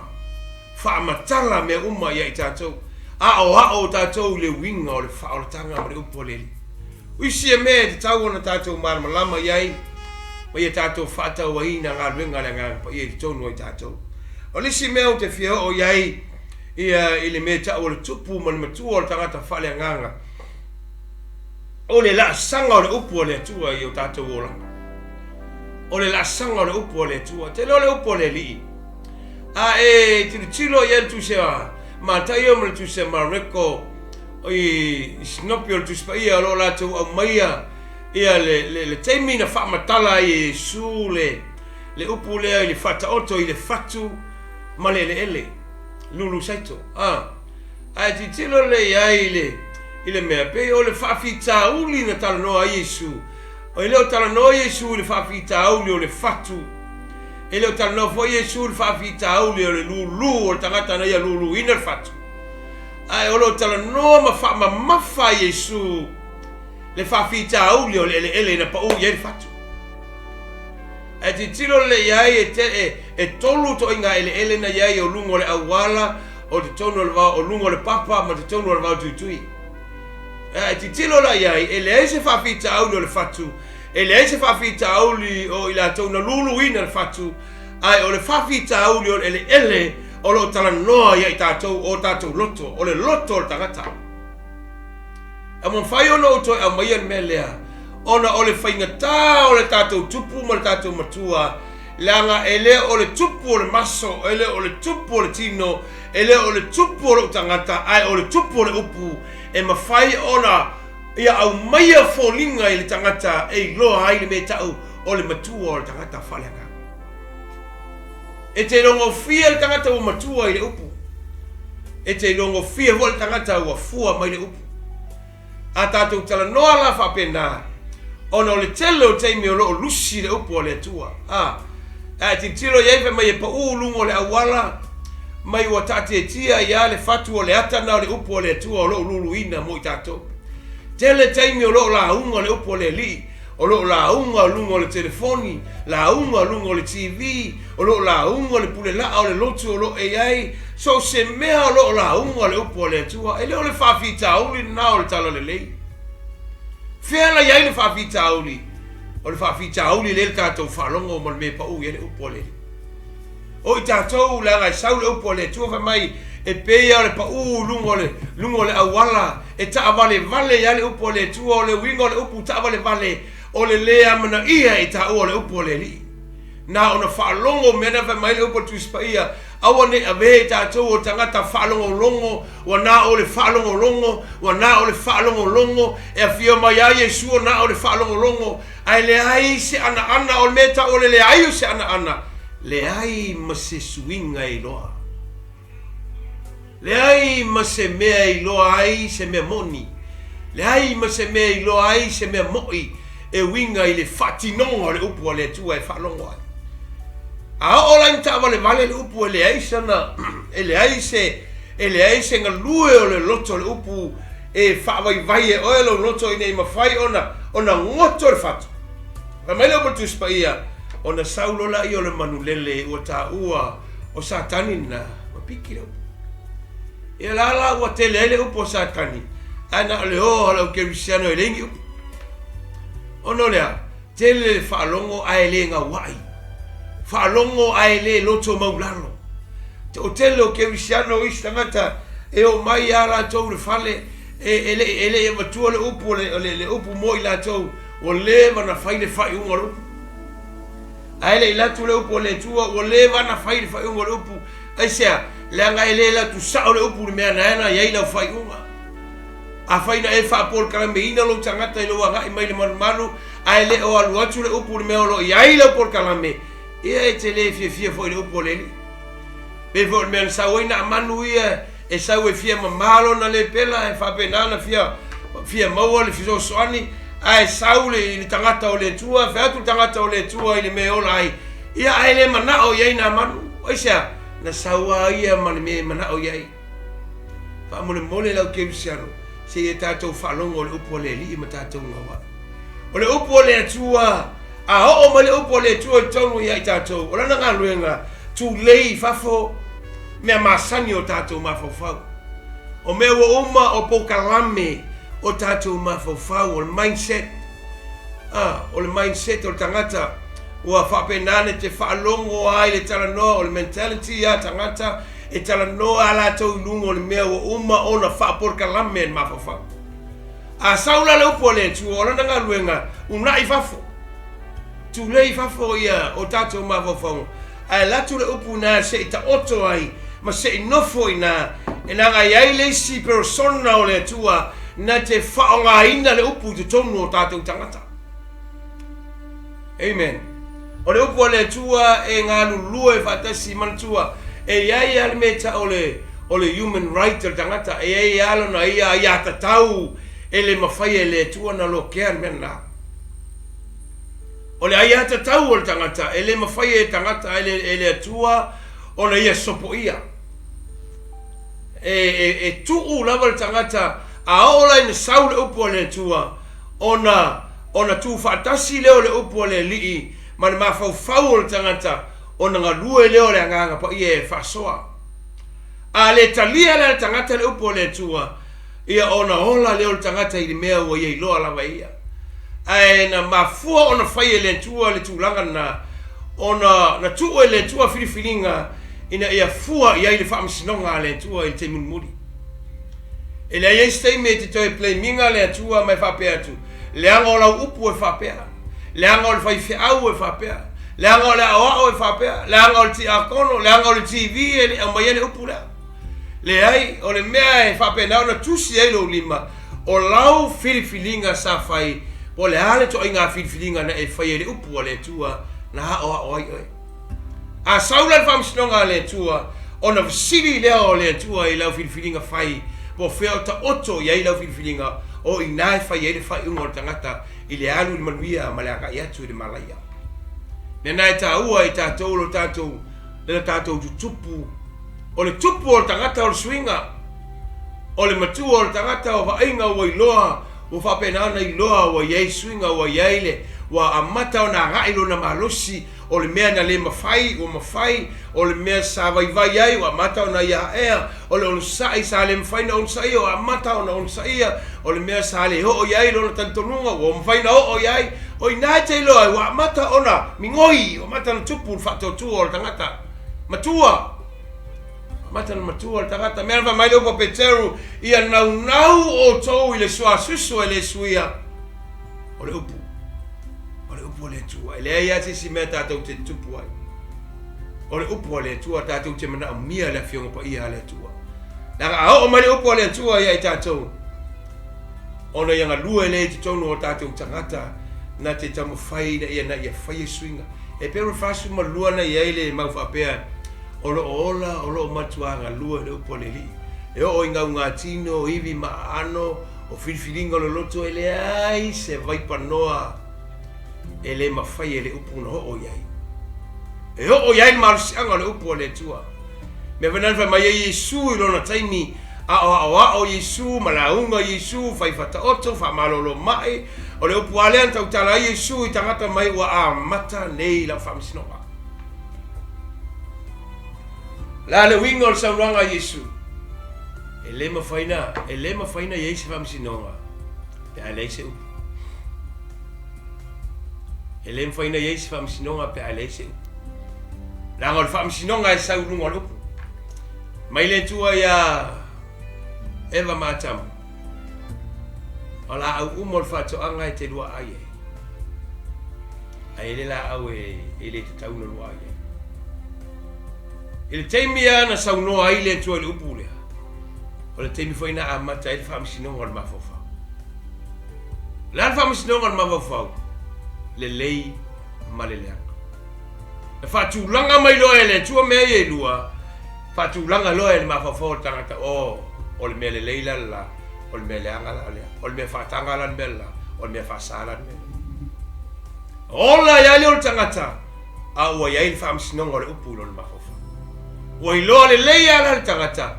Speaker 1: wha matala me uma ia i tātou. A o tātou le winga o le wha o le tanga o le upo leli. Uisi e mea te tau ona tātou malamalama iai, ma ia tātou whatau wa ina ngā luenga le nganga po ia i tonu o i tātou. O lisi mea o te whia o iai, ia i le mea tau o le tupu ma le matua o le tangata wha le nganga. O le la sanga o le upu o le tua i o tātou oranga. O le la sanga o le upu o le tua. Te leo le upu o le li. A e tilo i entu se a mātai o mle tu se mareko o i snopi o le tu spa ia o la tu au maia ia le teimi na whaamatala i su le le upu lea i le fata oto i le fatu ma le ele lulu saito ai titilo le ai ile mea pe o le whawhita uli na tala noa Yesu o leo tala noa Yesu le whawhita uli o le fatu leo tala noa fo Yesu le whawhita uli o le lulu o le tangata na ia lulu ina le fatu ai o leo tala noa ma mafa Yesu le whawhita uli o le ele na pa ui e le fatu ai titilo le iai e tolu to inga ele na iai o lungo le awala o te tonu o lungo le papa ma te tonu o le vau tuitui titilo la iai ele se whawhita auli o le fatu ele se whawhita auli o ila tauna lulu ina le fatu ai o le whawhita auli o ele o lo tala noa iai tātou o tātou loto o le loto o le tangata a mon whai ono o toi a maian mea lea ona o le whaingata o le tātou tupu ma le tātou matua langa ele o le tupu o le maso ele o le tupu o le tino ele o le tupu o le tangata ai o le tupu o le upu e mawhai ona ia au maia fōlinga i le tangata e loa ai le me tau o le matua o le tangata whaleanga. E te rongo fia le tangata o matua i le upu. E te rongo fia o le tangata o fua mai le upu. A tātou tala noa la whapena ona o le tele o teimi o loo lusi le upu o le atua. A te tiro iaife mai e pa ulungo le awala mai wa tate tia ia le fatu o le atana o le upu o le atua o loo lulu ina mo i tātou. Tele taimi o loo la unga o le upu o le li, o loo la unga o lunga o le telefoni, la unga o lunga o le TV, o loo la unga o le pule laa o le lotu o loo AI, so se mea o loo la unga o le upu o le atua, e leo le whawhita uli na o le tala le lei. Whiala iai le whawhita uli, o le whawhita uli le tātou whalongo o me pa ui e le upu o le. O i tātou la ngai sau le upu o le atua mai, e peia le pa lungo le awala e ta vale ya le upo le tu o le wingo le upu ta vale o le lea mana ia e ta o le upo le li na ona fa longo mena fa mai le upo tu spaia awane ave ta to o tangata fa longo wana o le fa longo wana o le fa longo e fio mai ya Yesu na o le fa longo ai le ai se ana o meta o le ai se ana le ai ma se swinga i loa le ai ma se mea i loa ai se mea moni. Le ai ma se mea i loa ai se mea moi. E winga i le whatinonga le upu a le tua e whalongo ai. A o lai tawa le vale le upu e le ai sana. E le ai se nga lue o le loto le upu e whawai vai e oe lo loto i nei mawhai ona ngoto le whatu. Ka mai le upu tu spaia ona saulola i o le manulele o ta ua o satani na mapiki le upu. E la ua te lele upo satani. Ana le o la ke Cristiano elengi upo. Ono lea, te le whaalongo ai le nga wai. Whaalongo ai le loto maulano. Te o te le o ke Cristiano istangata e o mai ala tau le fale ele e matua le upo le upo mo i la tau o le wana fai le fai unga le upo. Ai le ilatu le upo le tua o le wana fai le fai unga le upo. Ai sea, le anga ele la tu sao le upu mea naena iai lau fai unga. A fai na e wha apol kalame ina lo tangata i lo wanga i mai le manu a ele o alu atu le upu mea lo iai lau por kalame. Ia e te le fia foi le upu le li. Pe fo mea na sao ina manu ia e sao e fia mamalo na le pela e wha penana fia maua le fiso soani a e sao le tangata o le tua, wheatu tangata o le tua i le mea ola ai. Ia a ele manao iai na manu. Oisea, na sawa ia mani me mana o iai. Fa mole lau ke Cristiano. Se e tātou whalongo le upo le li ma tātou ngawa. O le upo le atua. A ho ma le upo le atua tonu iai tātou. O lana ngā luenga. Tu lei fafo. Mea masani o tātou mafofau. O mea wa uma o pokalame o tātou mafofau. O le mindset. O le mindset o le tangata. Ua whapenane te whaalongo ai le talanoa o le mentality a tangata e talanoa ala tau lungo le mea o uma ona whaaporka lame en mawhawhau. A saula le upo le tu o lana ngā luenga unai whafo. Tu lei whafo ia o tātou mawhawhau. A latu le upu nā se i ta oto ai ma se i nofo i nā e nā ngai ai leisi persona o le tua na te whaonga ina le upu te tonu o tātou tangata. Amen. O le upu le tua e ngā lulua e whatasi mantua. E iai ale me ta o le human right o tangata. E iai alo na ia tatau e le mawhai e le tua na lo kea mena. O le ia tatau o le tangata. E le mawhai e tangata e le tua o le ia sopo ia. E tuu lava le tangata a ola ina sau le upu le tua. Ona tu whatasi leo le upu le lii. Ma le mawhau o le tangata. Ona ngā lue leo le anganga pa ia e whasoa. A le talia le tangata le upo le tua. Ia ona ola leo le tangata i le mea ua ia iloa lawa ia. Ai na mafua ona whai le tua le tūlanga na. Ona tuu le tua whiriwhiringa. Ina ia fua ia i le whaamsinonga le tua i te munmuri. E le ia stei me te toi play minga le tua mai whapea tu. Le anga ola upu e whapea. Le anga o le whaife au e whapea. Le anga o le awao e whapea. Le anga o le ti akono. Le anga o le TV e le ambayane upu lea. Le ai o le mea e whapea nao na tusi e lo lima. O lau whiriwhiringa sa whai. O le hale to inga whiriwhiringa na e whai e le upu o le tua. Na hao ai oi. A saula le whamsinonga le tua. O na visiri lea o le tua i lau whiriwhiringa whai. Po whea ta oto i ai lau whiriwhiringa. O i nai whai e le whai unga o le tangata. I le alu i manuia ma le aka i atu i le malaya. Nena e tā ua i tātou lo tātou. Nena tātou tu tupu. O le tupu o le tangata o le swinga. O le matua o le tangata o vainga o iloa. O whapenana iloa o iei swinga o iei le. Wa amata o na rai lo na malosi. O le mea na le mawhai o mawhai. O le mea sa vai vai ai o amata o na ia ea. O le onsai sa le mawhai na onsai o amata o na onsai. O le mea sa le ho o iei lo na tantonunga. O mawhai na ho o iei. O ina te loa wa mata ona mingoi o mata na tupu whato tu o le tangata. Matua. Mata na matua o le tangata. Mea wa mai lopa peteru ia nau o tou i le sua susu e le suia. O le upu. O le upu o le tua. E le aia te si mea tātou te tupu ai. O le upu o le tua tātou te mana o mia le fionga pa ia le tua. Naka a o mai le upu o le tua ia i tātou. Ona ia ngā lua le te tonu o tātou tangata. Na te tamu whai na ia whai e swinga. E pero whasu ma lua na ia le mau whapea. O lo ola, o lo matuanga lua le upo le li. E o inga unga tino, iwi maano, o whiriwhiringa lo loto e le ai se vaipa noa. E le ma whai e le upo na ho o iai. E ho o iai marusianga le upo le tua. Me vananwha mai e Yesu i lona taimi. A o Yesu, malaunga Yesu, whai whataoto, whamalolo mai. O le upu alean tau tala Yesu i tangata mai ua a mata nei la whamsinonga. La le winga o le sauranga Yesu. E le mawhaina Yesu whamsinonga. Pe a leise upu. E le mawhaina Yesu whamsinonga pe a leise upu. Langa o le whamsinonga e saurunga o le upu. Mai le tua ia Eva Matamu. O la au umol whatoanga e te lua ai e. Ai le la au e le te tauna lua ai e. I le teimi ana saunoa ai le tua le upu lea. O le teimi whaina a mata e le whaamisinonga o le mawhawhau. La le whaamisinonga o le mawhawhau. Le lei ma le leanga. E whatulanga mai loa e le tua mea e lua. Whatulanga loa e le mawhawhau tangata o le mea le leila la. O le mea leanga la lea. O le mea whatanga la mea la. O le mea whasala la mea. Ola ia leo le tangata. A ua ia i le whaamisinonga o le upu lo le mawhawhau. Ua i loa le leia la le tangata.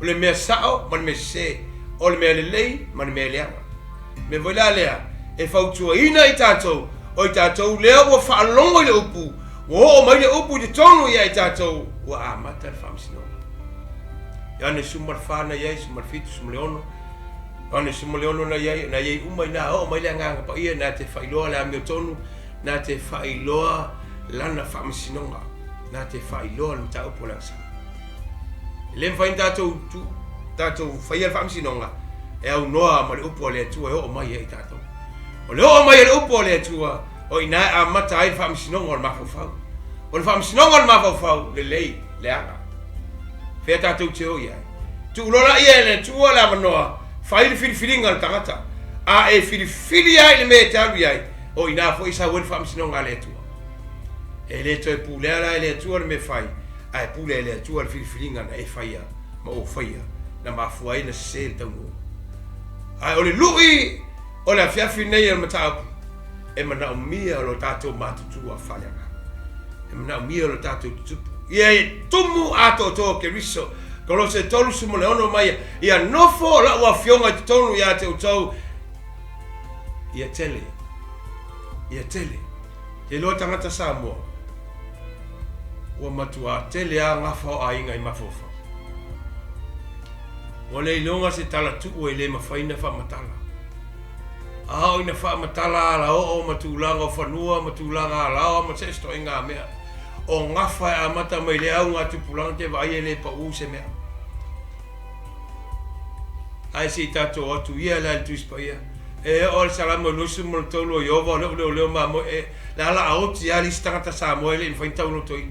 Speaker 1: O le mea sao ma le mea se. O le mea le lei ma le mea leanga. Me voi la lea. E whautua ina i tātou. O i tātou lea ua whaalongo i le upu. Ua o mai le upu i te tonu ia i tātou. Ua a mata le whaamisinonga. Ane sumar whana iai, sumar fitu, sumar leono. Ane sumar leono na iai umai na o mai le nganga pa ia na te whailoa le amio tonu. Na te whailoa lana whaamisinonga. Na te whailoa le mta upo langsa. Le mwhain tātou whaia le whaamisinonga. E au noa ma le upo le atua e o mai e tātou. O le o mai le upo le atua. O ina a mata ai le whaamisinonga o le mawhawhau. O le whaamisinonga o le mawhawhau le lei, le anga. Fea tātou te o iai. Tu ulola ia le tua la manoa. Whai le whiriwhiringa le tangata. A e whiriwhiri ai le mea te alu iai. O ina fo isa wele whaamisinonga le tua. E le toi pulea la le atua me fai. Ai pule le atua le filifilinga na e faia. Ma o faia. Na mafuai na se tango. Ai o le lui o le afiafi nei al matau. E mana o mia o lo tato matutua faleanga. E mana o mia o lo tato tupu. Ia e tumu ato to ke riso. Kolo se tolu sumo le ono mai. Ia nofo la ua fionga te tonu ia te utau. Ia tele. Ia tele. Te lo tangata Samoa. Ua matua tele a ngafa o ainga I mafofa. O le ilonga se tala tuku e le mawhaina wha matala. Ao ina wha matala ala o matulanga o whanua, matulanga ala o ma se sto inga mea. O ngafa e amata mai le au ngā tupulanga te vai e le pa u se mea. Ai se tato atu ia la le tuispa ia. E o le salama lusu mo le tolu o Iova o leo ma mo e la ala aoti ali stangata Samoa le in tau no toi.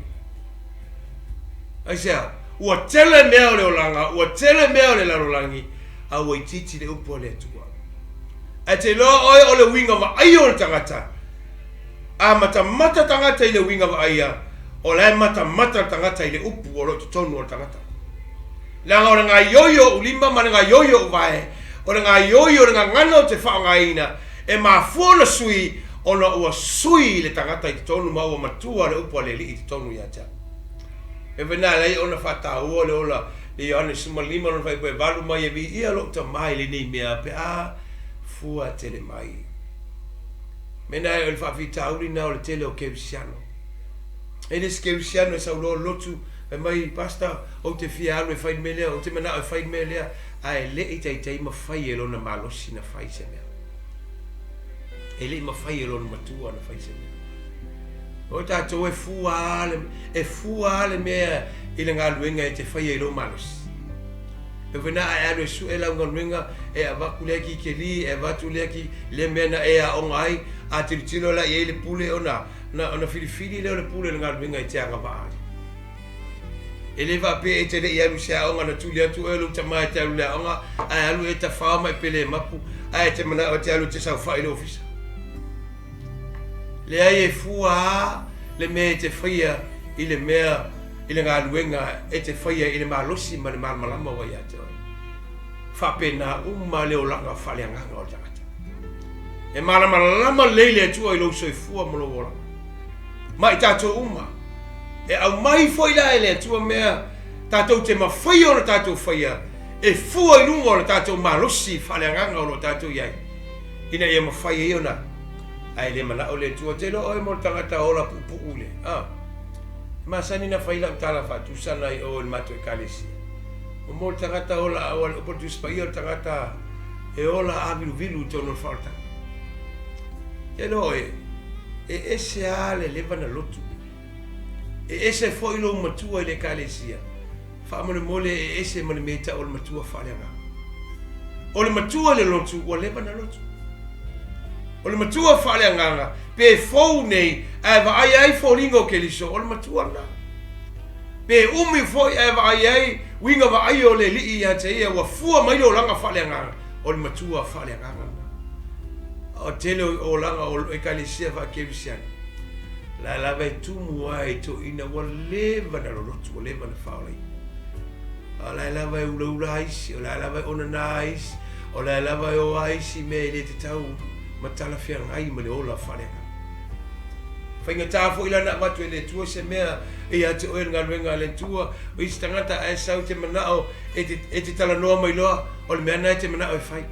Speaker 1: Ai sea, ua tele mea o le olanga, ua tele mea o le larolangi, a ua ititi le upo le atua. E te loa oe o le winga wa aia o le tangata. A mata tangata I le winga wa aia, o le mata tangata I le upu o lo tutonu o le tangata. Langa o le ngā yoyo ulima ma le ngā yoyo uvae, o le ngā yoyo le ngā ngana o te whaangaina, e mā fuona sui, o na ua sui le tangata I te tonu ma ua matua le upu le li I te tonu ia tia. E vena lei ona whata ua le ola, le iane suma lima ona whaipoe valu mai e vi ia lo ta mai le nei mea pe a fua tele mai. Mena e o le whawhita uri na o le tele o Kevisiano. E les Kevisiano e saulo lotu, e mai pasta o te fia anu e whai melea, o te mana o whai melea, a e le I tei ma whai e lona malosi na whai se mea. E le ma whai e lona matua na whai se mea. O tātou e fua ale mea I le ngā luenga e te whai e lo malosi. E wena e anu e su e lau ngā luenga e a waku lea ki ke li, e watu lea ki le mea na e a onga ai, a tiritilo la I e le pule o na filifili leo le pule le ngā luenga e te anga vaari. E le wape e te le I anu se a onga na tuli atu e lu tamai te alu lea onga, a alu e ta whaama e pele mapu, a e te mana o te alu te sau whai le ofisa. Le ai e fua le mea te whaia I le mea I le ngā luenga e te whaia I le malosi ma le malmalama wai ate oi. Whape nā uma leo langa whale anganga o tangata. E malamalama leile atua I lo soi fua mo lo wala. Ma I tātou uma. E au mai foi la ele atua mea tātou te mawhaia o na tātou whaia. E fua I lunga o na tātou malosi whale anganga o lo tātou iai. Ina ia mawhaia I ona. Ai le mana o le tua te lo oi mo tangata ola pupu ule. Masani na whaila utala whatu sana I o le mato e kalesi. O mo tangata ola awal o potu spai o tangata e ola avilu vilu tono whalta. Te lo e ese ale leva na lotu. E ese foilo matua I le kalesia. Whamone mole e ese mane meta o le matua whaleanga. O le matua le lotu o leva na lotu. O le matua whaleanganga, pe fau nei, e wa ai fōringo ke liso, o le matua na. Pe umi foi e wa ai winga wa ai o le lii a te ia, wa fua mai o langa whaleanganga, o le matua whaleanganga na. O tele o langa o e kalisia wa Kevisiano. La lava e tumu ai to ina wa leva na lolotu, o leva na whaolei. O la lava e ula aisi, o la lava e onana aisi, o la lava e o aisi me le te tau. Matala whiangai ma le ola wharenga. Whainga tāwho ila na watu e le tua se mea e a te oe ngā ruenga le tua o isi tangata e sau te manao e te tala noa mai loa o le meana e te manao e whai.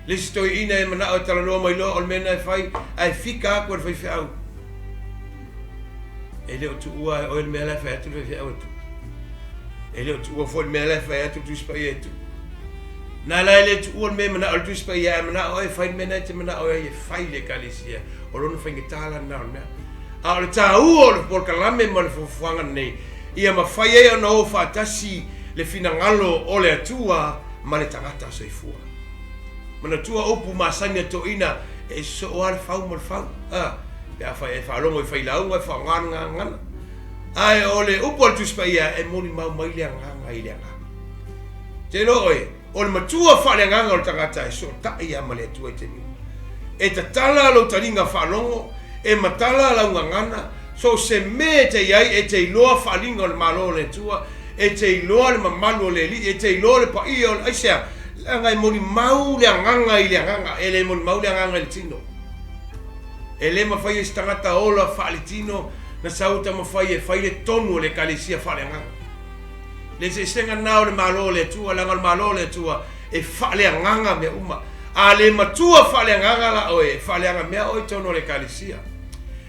Speaker 1: Le si toi ina e manao e tala noa mai loa o le meana e whai ai whika akua le whai whiau. E leo tu ua e oe le mea lai whai atu le whai whiau atu. E leo tu ua fo le mea lai whai atu tu spai atu. Na lai le tu ua me mana o tu spai ia mana o e fai mena te mana o e fai le kalisia o lona fai ngetala na o mea a o le tā ua o le porkalame ma le fufuanga nei ia ma fai e ona o whaatasi le finangalo o le atua ma le tangata soifua mana tua opu masani ato ina e so o ale fau ma le fau pia fai e whaalongo e fai launga e whaanganga ngana ai o le upo al tu spai ia e moni mau mai le anganga i le anganga te lo oe o le matua whaaleanganga o le tangata e so tai ama le atua i te niu. E ta tala lo taringa whalongo, e matala lau ngangana, So se me te iai e te iloa whaalinga o le malo le tua, e te iloa le mamalu o le li, e te iloa le paia o le aisea, ngai moni mau le anganga i le anganga, e le moni mau le anganga i le tino. E le mawhai e stangata ola whaale tino, na sauta mawhai e whai le tonu o le kalesia whaale anganga. Le se senga nao le malo le tua, langa le malo le tua, e whaale anganga me uma. A le matua whaale anganga la oe, whaale anga mea oe tonu o le kalesia.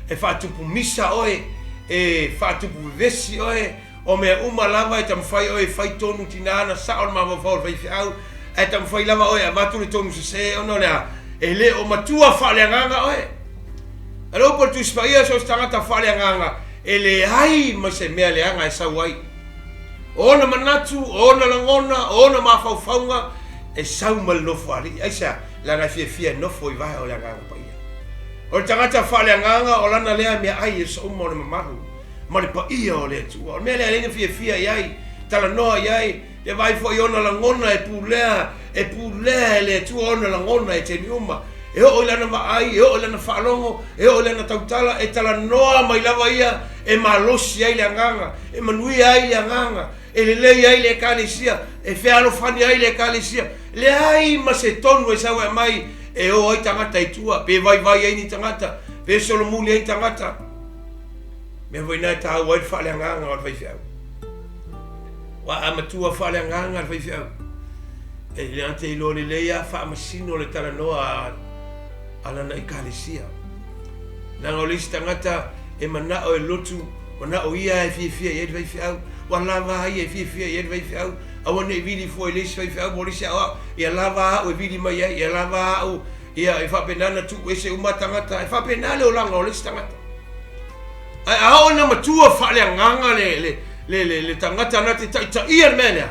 Speaker 1: E whaatupu misa oe, e whaatupu vesi oe, o mea uma lava e tamwhai oe whai tonu tinana, sao le mawa whao whai whiau, e tamwhai lava oe, a watu le tonu se ono lea, e le o matua whaale anganga oe. E lo por tu spaia so stangata whaale anganga, e le hai ma se mea le anga e sau ai. Ona manatu, ona langona, ona mawhauwhaunga, e sau mal nofo ali. Aisa, langa fia nofo i vahe o le anganga pa ia. O le tangata whaale anganga, o lana lea mea ai e sa uma o le mamaru. Ma le pa ia o le tua. O mea lea lenga fia i ai, tala noa i ai, le vai fo i ona langona e pulea e le tua ona langona e te ni uma. E o lana maai, e o lana whaalongo, e o lana tautala, e tala noa mai lava ia, e malosi ai le anganga, e manui ai le anganga, e le lei ai le kalesia, e whealo whani ai le kalesia, le ai ma se tonu e sawa mai, e o ai tangata i tua, pe vai ai ni tangata, pe solo muli ai tangata, me voi nai tau ai whale anganga o whai whiau. Wa amatua whale anganga o whai whiau. E le ante ilo le leia, wha amasino le tala noa alana i kalesia. Nanga o lisi tangata e manao e lotu, manao ia e fia i edwai fiau, wa lava ai e fia i edwai fiau, awane e vili fo e lisi fai fiau, bolisi au, ia lava au e vili mai ai, ia lava au, ia e whapenana tu e se umatangata, e whapenale o langa o lisi tangata. Ai ao na matua whale anganga le tangata na te ta ia menea.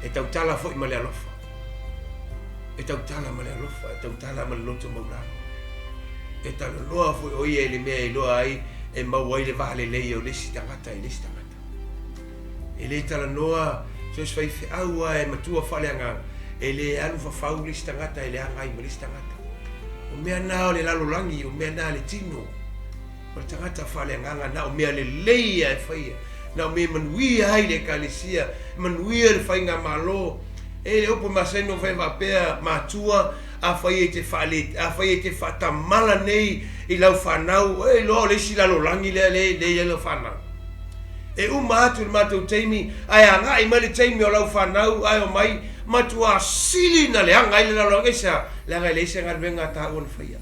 Speaker 1: E tautala fo i male alofa. E tautala male alofa, e tautala male loto maurano. E tala loa fo o ia le mea i loa ai, e mawai le vale lei o lesi tangata i lesi tangata. E le tala noa, so se fai aua e matua whale anganga. E le alu whawhau lesi tangata, e le angai ma lesi tangata. O mea nao le lalolangi, o mea nao le tino. O le tangata whale anganga, na o mea le leia e whaia. Na o mea manuia ai le kalesia, manuia le whainga malo. E le opo maseno whai wapea matua, a whai e te whale, a whai e te whatamala nei i lau whanau. E loa le si lalo langi le lau whanau. E atu le matou teimi, ai anga i male teimi o lau whanau, ai o mai, matua sili na le anga i le lalo ngesa, le anga i le isa ngarwenga ta ua na whaia.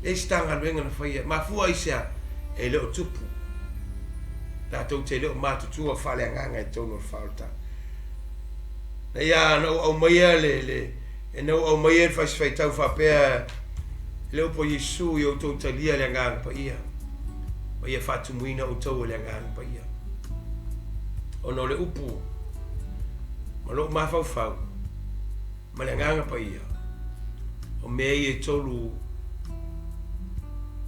Speaker 1: Le isa ngarwenga na whaia, ma fua isa e leo tupu. Tātou te leo mātutua whale anganga e tono o whaolta. Na ia nau au maia e nau au maia e whaiswhai tau whapea leo po Yesu i o tau talia le anganga pa ia. Ma ia whatumuina o tau le anganga pa ia. Ono le upu, ma lo mawhau, ma le anganga pa ia. O mea i e tolu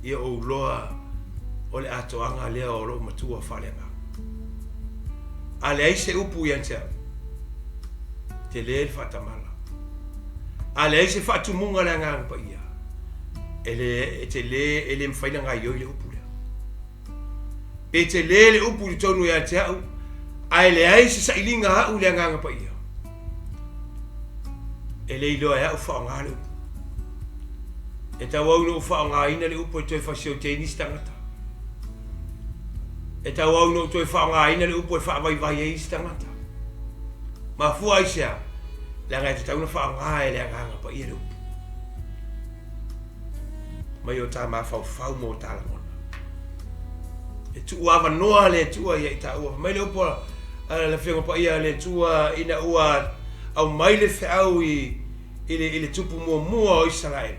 Speaker 1: ia o loa o le atoanga lea o lo matua whalenga. A le aise upu i antea, te le whatamala. A le aise whatumunga le ngang pa ia, te le mwhaina ngai oi le upu lea. Pe te le upu i tonu i antea au, a le aise sa ilinga au le ngang pa ia. E le iloa e au whaonga le upu. E tau au no whaonga ina le upu e toi whasio tenis tangata. E tau au no toi whaonga ina le upo e whaawai e isi tangata. Ma fua isia, le ngai te tau na whaonga e le anganga pa ia le upo. Mai o tā ma whau mo tāla mona. E tu awa noa le tua ia i tā ua. Mai le upo le whenga pa ia le tua ina ua au mai le whiau i le tupu mua o Israel.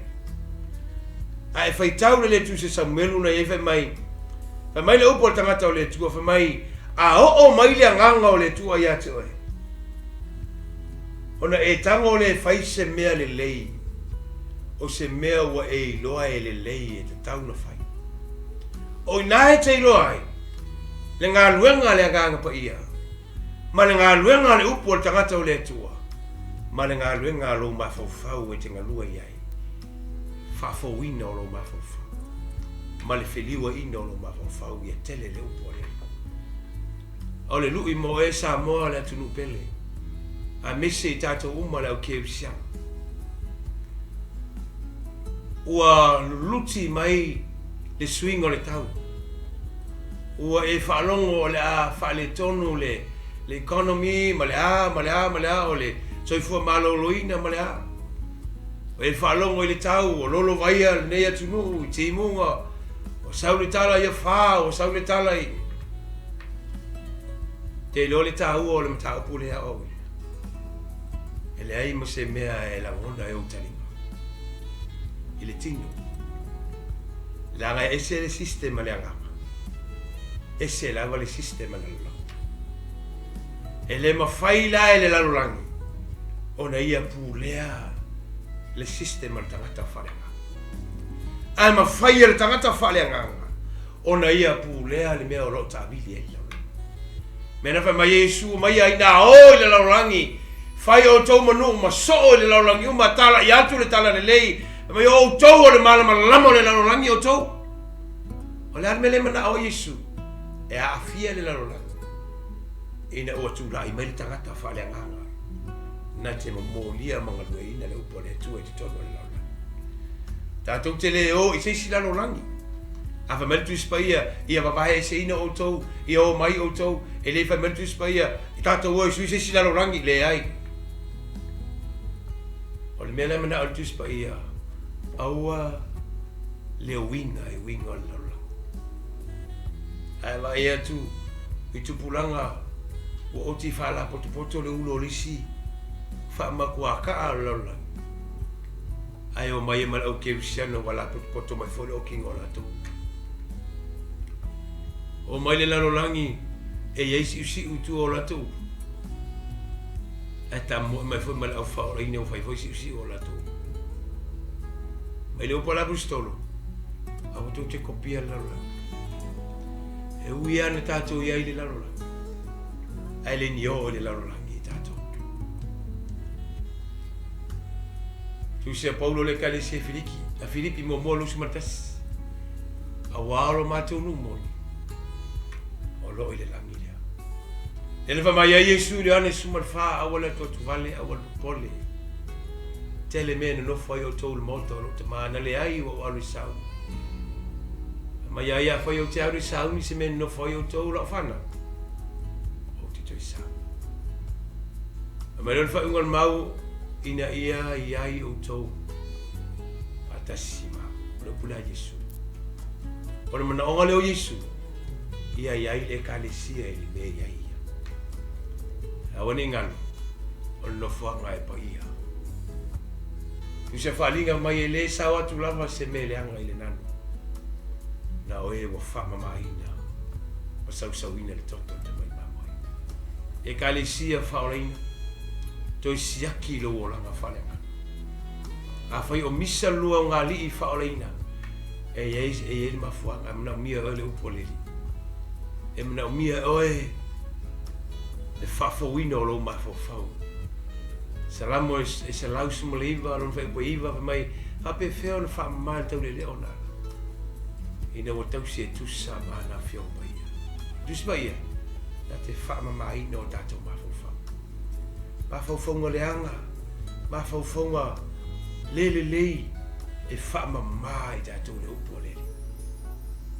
Speaker 1: A e whaitau le tu se Samuelu na e whai mai. Fa mai le upo tangata o le tua, fa mai a o mai le anganga o le tua ia te oe. Ona e tanga o le fai se mea le lei, o se mea ua e iloa e le lei e te tau na fai. O inae te iloa ai, le ngā luenga le anganga pa ia, ma le ngā luenga le upo tangata o le tua, ma le ngā luenga lo mawhauwhau e te ngalua iai, whawhauina o lo mawhauwhau. ma le feliua ina o lo mafafau ia tele le upo le. O le lui mo e sa moa le atunu pele. A mese i tato uma le au keusiang. Ua luti mai le swing o le tau. Ua e whaalongo o le a whaale tonu le economy, ma le a o le soifua maloloina ma le a. O e whaalongo i le tau o lolo vaia le nei atunu i te imunga o sau le tala ia wha o sau le tala i te lo le tau o le mata upu le a oe. E le ai mo se mea e la onda e utalinga. I le tino. Langa ese le sistema le angama. Ese lava le sistema le lalo. E le mawhai la e le lalolangi. Ona ia pulea le sistema le tangata whalenga. Ai mawhai le tangata whalenga. Ona ia pulea le mea o rota avili e lalo. Mena whai mai Yesu mai aina o le lalolangi. Whai o tau manu ma so le lalolangi uma tala i atu le tala le lei. Mai o tau o le malama lamo le lalolangi o tau. O le arme le mana o Yesu. E a afia le lalolangi. Ina ua tūra i mai le tangata whaaleanganga. Na te mamolia mangalue ina le upo le tua i te tono le lalolangi. Tātou te leo i seisi lalolangi. A whamelu tu spaia i a wawahe se ina o tau, i o mai o tau, e le whamelu tu spaia i tātou o i sui seisi lalolangi le ai. O le mea le mana o tu spaia. Aua le winga e winga o le lalolangi. Ai wa ea tu i tupulanga o oti whala poto le ulo lisi wha makua kaa lola. Ai o mai mal au keusiano wala poto mai fole o kingo la tu. O mai le lalolangi e yeisi usi utu o la tu. E ta mai fole mal au wha o reine o whai si usi o la tu. Mai le upo la bustolo. Au tu te kopia lalolangi. E ui ane tātou iai le lalolangi. Ai le ni o le lalolangi tātou. Tu se Paulo le kale se Filipi. A Filipi mo mo lusu martas. A walo mātou nu moni. O lo i le langi lea. E le whamai a Yesu le ane sumar wha awala totu vale awala pole. Tele mea no whai o tau le mota o lo te maana le ai o alu sau. Mai ai a whai o te aru sau ni se mea no whai o tau la whana. Mai lor wha ungal mau ina ia iai o tau atasima o le pula Yesu. O le mana onga leo Yesu ia iai le kalesia e le mea iai ia. Awane ngalo o le nofuanga e pa ia. Tu se whalinga mai e le sao atu lava se me le anga i le nanu. Na oe wa whama maina o sausauina le toto te mai mamoi. E kalesia whaoreina toi siaki lo o langa whalenga. A whai o misa lua o ngā li i whaoreina. E eis e ele mafuanga. E mna mia oe le upo liri. E mna mia oe le whawhawina o lo mafawhau. Salamo e se lausu mo le iwa, alon whai po iwa, mai hape wheo na whamamai tau le leo nara. Ina o tau se tusa mana whio pa ia. Dus pa ia, na te whamamai no tātou mafawhau. Mafaufonga leanga, mafaufonga lei e whaama mai tātou le upo lele.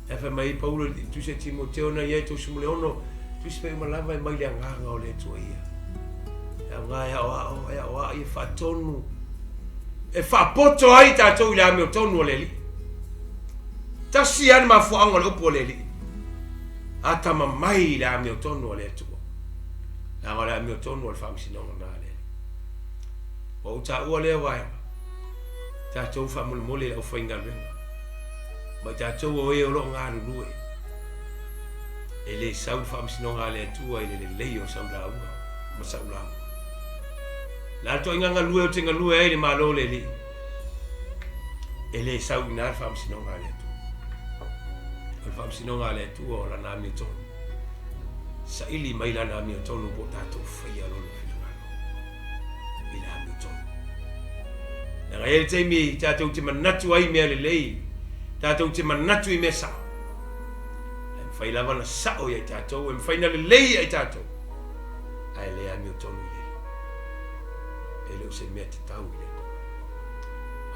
Speaker 1: E wha mai Paulo tu se Timoteo na iai tau sumule ono, tu se pei malama e mai le anganga o le tua ia. E anga e awa e whatonu. E whapoto ai tātou i le ame o tonu o lele. Tasi ane mafuanga le upo lele. Atama mai le ame o tonu o le tua. Nga le ame o tonu o le whaamisinonga nā le. O ta ua lea wai. Tātou whamule le au whainga renga. Mai tātou o e o lo ngā rurue. E le sau whaamisinonga le atua i le lei o sau la ua. Ma sau la ua. La to inga ngalue o te ngalue e le malo le li. E le sau ina whaamisinonga le atua. O whaamisinonga le atua o la nā ame o tonu. Sa ili mai lana mi o tonu po tātou whaia lolo whilangano. Ila mi o tonu. Nga ere teimi tātou te manatu ai mea le lei. Tātou te manatu I mea sao. E mwhai lava na sao I tātou, e mwhai na lelei I tātou. Ai lea mi o tonu I le. E leo se mea te tau I le.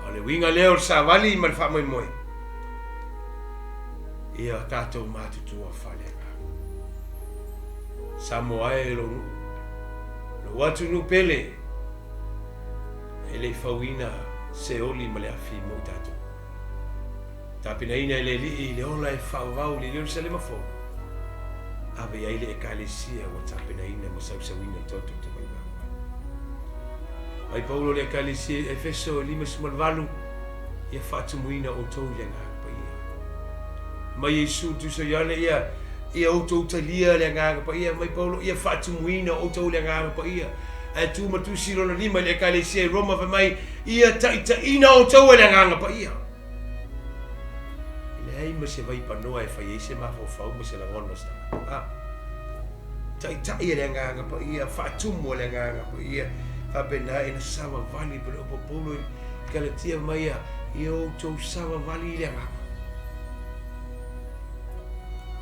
Speaker 1: A le winga leo sa wali I malfa moi moi. Ia tātou mātutua whale. Samoa e lo watu nu pele. E le whawina se oli ma le awhi mo tātou. Tāpina ina e le li I le ola e whawau li leo se le mafo. Awe ai le e kālesia wa tāpina ina ma sausawina toto te mai wā. Ai Paulo le kālesia e feso lima sumalwalu ia whatumuina o tau le ngā pa ia. Mai Yesu tu so iane ia o tau talia le ngā pa ia. Mai Paulo ia whatumuina o tau le ngā pa ia. E tu matusi rona lima le kālesia e Roma pa mai ia taina o tau le ngā pa ia. Ai ma se vai panoa e fai se ma fo ma se la ngona sta. Tai le nganga pa ia fatumo le nganga pa ia fa pena ina sawa vali pe o popolo Galatia mai ia o tau sawa vali le nganga.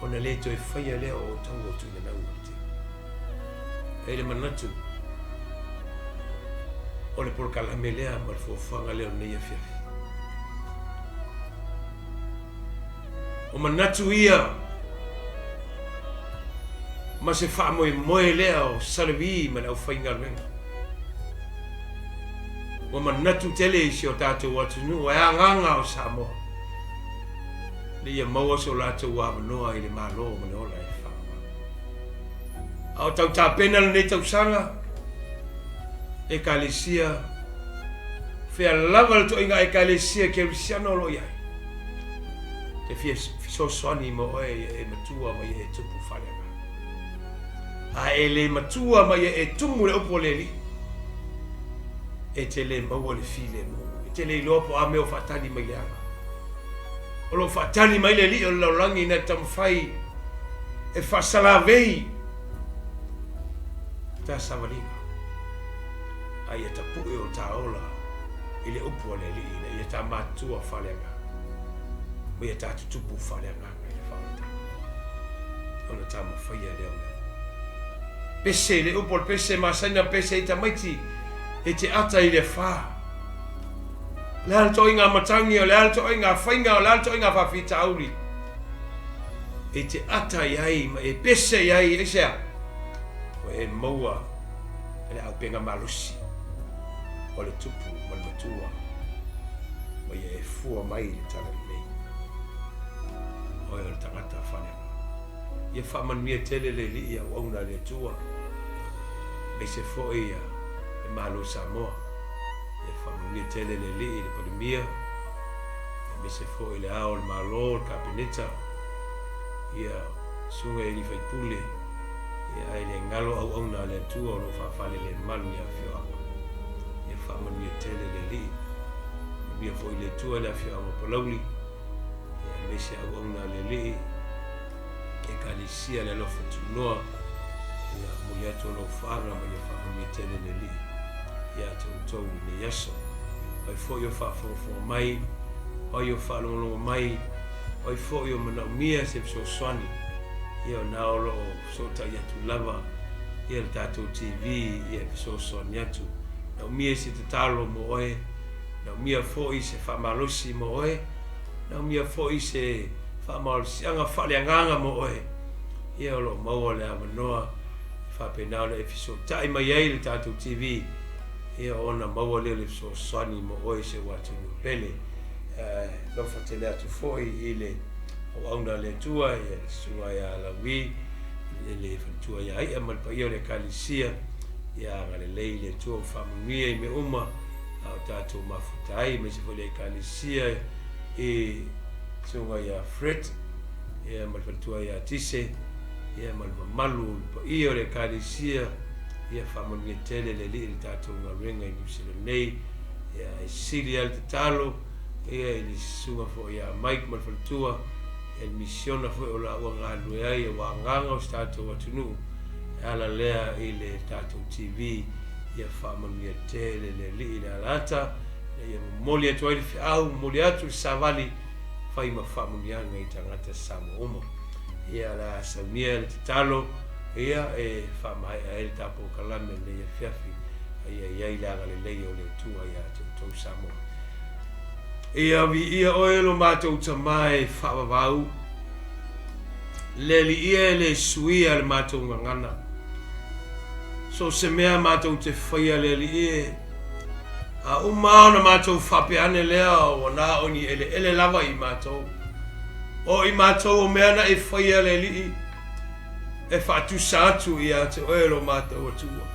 Speaker 1: Ona le to e fai le o tau o tu na uti. Ele manatu. Ole por kala melea ma fo fanga le ne ia fia. O manatu ia ma se wha moe lea o salavi ma nau whainga renga. O manatu tele isi o tātou atunu o e anganga o Samoa. Le ia maua so lātou wāmanoa I le mālo ma ne ola e wha. Au tau tā pena le nei tau sanga e kālesia whea lava le to inga e kālesia ke risiano lo iai. Te fiso swani mo e matua mai e tupu whare ngā. A e le matua mai e tumu le upo le li. E te le maua le file mo. E te le lopo a meo whatani mai le anga. O lo whatani mai le li o laurangi na tamwhai e whasalavei. Ta savalina. A ia ta pue o ta ola I le upo le li na ia ta matua whare ngā. Mai e tātu tupu whare nganga I le whaata. Ona tāma whaia leo leo. Pese le upol pese masaina pese I ta maiti e te ata I le wha. Le alto inga matangi o le alto inga whainga o le alto inga whawhita auri. E te ata iai ma e pese iai e sea. O e maua e le alpenga malusi. O le tupu ma le matua. Mai e fua mai le tala I nei. O e tangata whanea. Ia whamanmia tele le li ia wauna le tua. Me se foi ia e malo Samoa. Ia whamanmia tele le li le pandemia. Me se foi le ao le malo le kapineta. Ia sunga I li whaipule. Ia e le ngalo au auna le tua o lo whawhale le malu ia whioanga. Ia whamanmia tele le li. Mia foi le tua le whioanga palauli. Me se au auna le li e kalisia le lofa tunoa ia muli atu lo whaanga ma ia whakamia tele le li ia tau le yaso ai fo yo whawhawha mai ai yo whalongo mai ai fo yo manaumia se so swani ia na olo so ta ia tu lava ia le tātou TV ia so swani atu na umia se te talo mo oe na umia fo I se whamalosi mo oe na mia foi se fa mal sianga faleanganga mo oe ia lo mau le avanoa fa penal e fiso tai mai ai le tātou TV ia ona mau le so swani mo oe se watu pele lo fa tele atu foi ile o auna le tua ia sunga ia la wi le tua ia ia mal pa ia le kalisia ia ngale le tua fa mia me uma au tātou mafutai me se foi le kalisia e sunga ia fret ia malfatua ia tise ia malmalu pa ia le kalisia ia famamia tele le li tātou ngarenga I New nei ia e sirial te talo ia I sunga fo ia Mike malfatua ia misiona fo o la wanga lue ai wa nganga o tātou atunu ala lea I le tātou TV ia famamia tele le li le alata ia moli atu ai au moli atu savali fai ma whamunianga I tangata Samoa. Ia la saunia le talo, ia whamai a ele tapo kalame le ia fiafi, ia ilaga le lei o le tua ia tau Samoa. Ia vi ia oelo mātou tamai whawawau, le li ia le suia le mātou ngangana. So se mea mātou te whaia le li ia, a umaona mātou whapeane lea o nā oni ele lava I mātou. O I mātou o mea na e whaia le li, e whatu sātu I a te oelo mātou atua.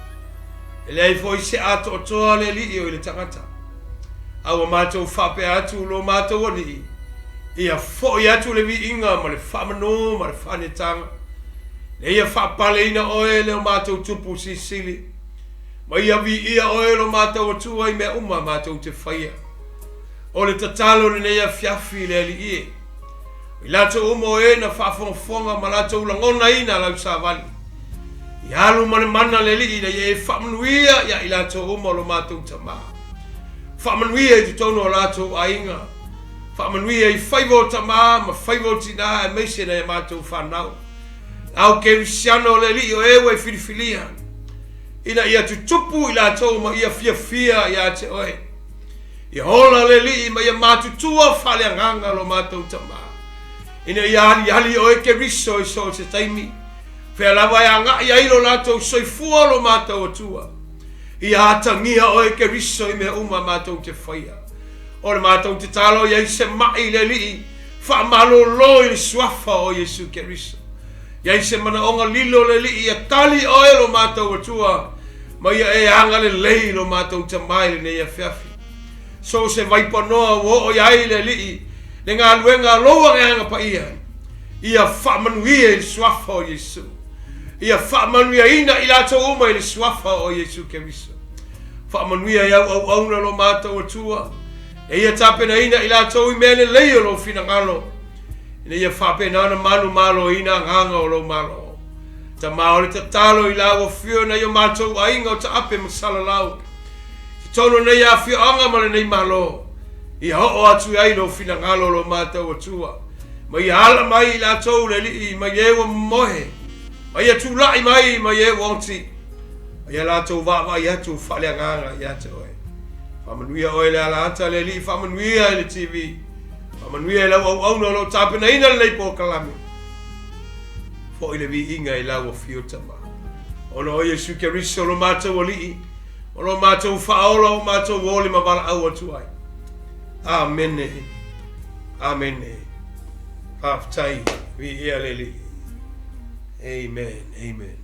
Speaker 1: E lei foi se ato o toa le li o I le tangata. Awa mātou whape atu lo mātou o li, ia foi atu le vi inga ma le whamano ma le whanetanga. Le ia whapale ina oele o mātou tupu sisili. Ma ia vi ia oelo mātou atua I mea uma mātou te whaia. O le tatalo le ia fiafi le li ie. I lato umo na whafonga ma lato ulangona ina lau savali. I alu mane mana le li ina ia whamanuia ia I lato umo lo mātou tamaa. Whamanuia I te tono o lato ainga. Whamanuia I whaivo tamaa ma whaivo tina e meisena e mātou whanau. Au ke risiano le li o ewe filifilia. Ina ia tutupu I lato ma ia fia ia te oe. I hola le li ma ia mātutua whaleanganga lo mātou tamaa. Ina yali o ke riso I so te taimi. Whea lawa anga ia ilo lato soifua lo mātou atua. Ia atangia o ke riso I mea uma mātou te whaia. O le mātou te talo ia I se mai le li. Wha malo lo I suafa o Yesu ke riso. Ia I se mana onga lilo le li. Ia tali o lo mātou atua. Ma ia e anga le lei lo mātou te mai le ne ia fiafi. So se vaipanoa wo o ia le li. Le ngā luenga loa ngā pa ia. Ia whamanuia I suafa o Yesu. Ia whamanuia ina I lato uma I suafa o Yesu ke riso. Whamanuia iau au auna lo mātou atua. E ia tapena ina I lato I mele leio lo fina ngalo. Ina ia whapena ana manu malo ina nganga o lo malo. Ta maole ta talo I lau o fio na ia mātou ainga o ta ape masala lau. Te tono na ia fio anga male nei malo. Ia ho atu ai lo fina ngalo lo mātou atua. Ma ia hala mai I latou le li ma iewa mohe. Ma ia tūlai mai ma iewa onti. Ma ia latou vava I atu whalea nganga I atu oe. Whamanuia oe le ala ata le li, whamanuia le TV. Whamanuia lau au auna lo tāpena ina le leipo kalame. Fo I le vi inga I lau o fiotama. Ono o Yesu ke riso lo mātou o li. O lo mātou whaola o mātou wole ma wala au atu ai. Amen. Amen. Aftai vi ia leli. Amen. Amen.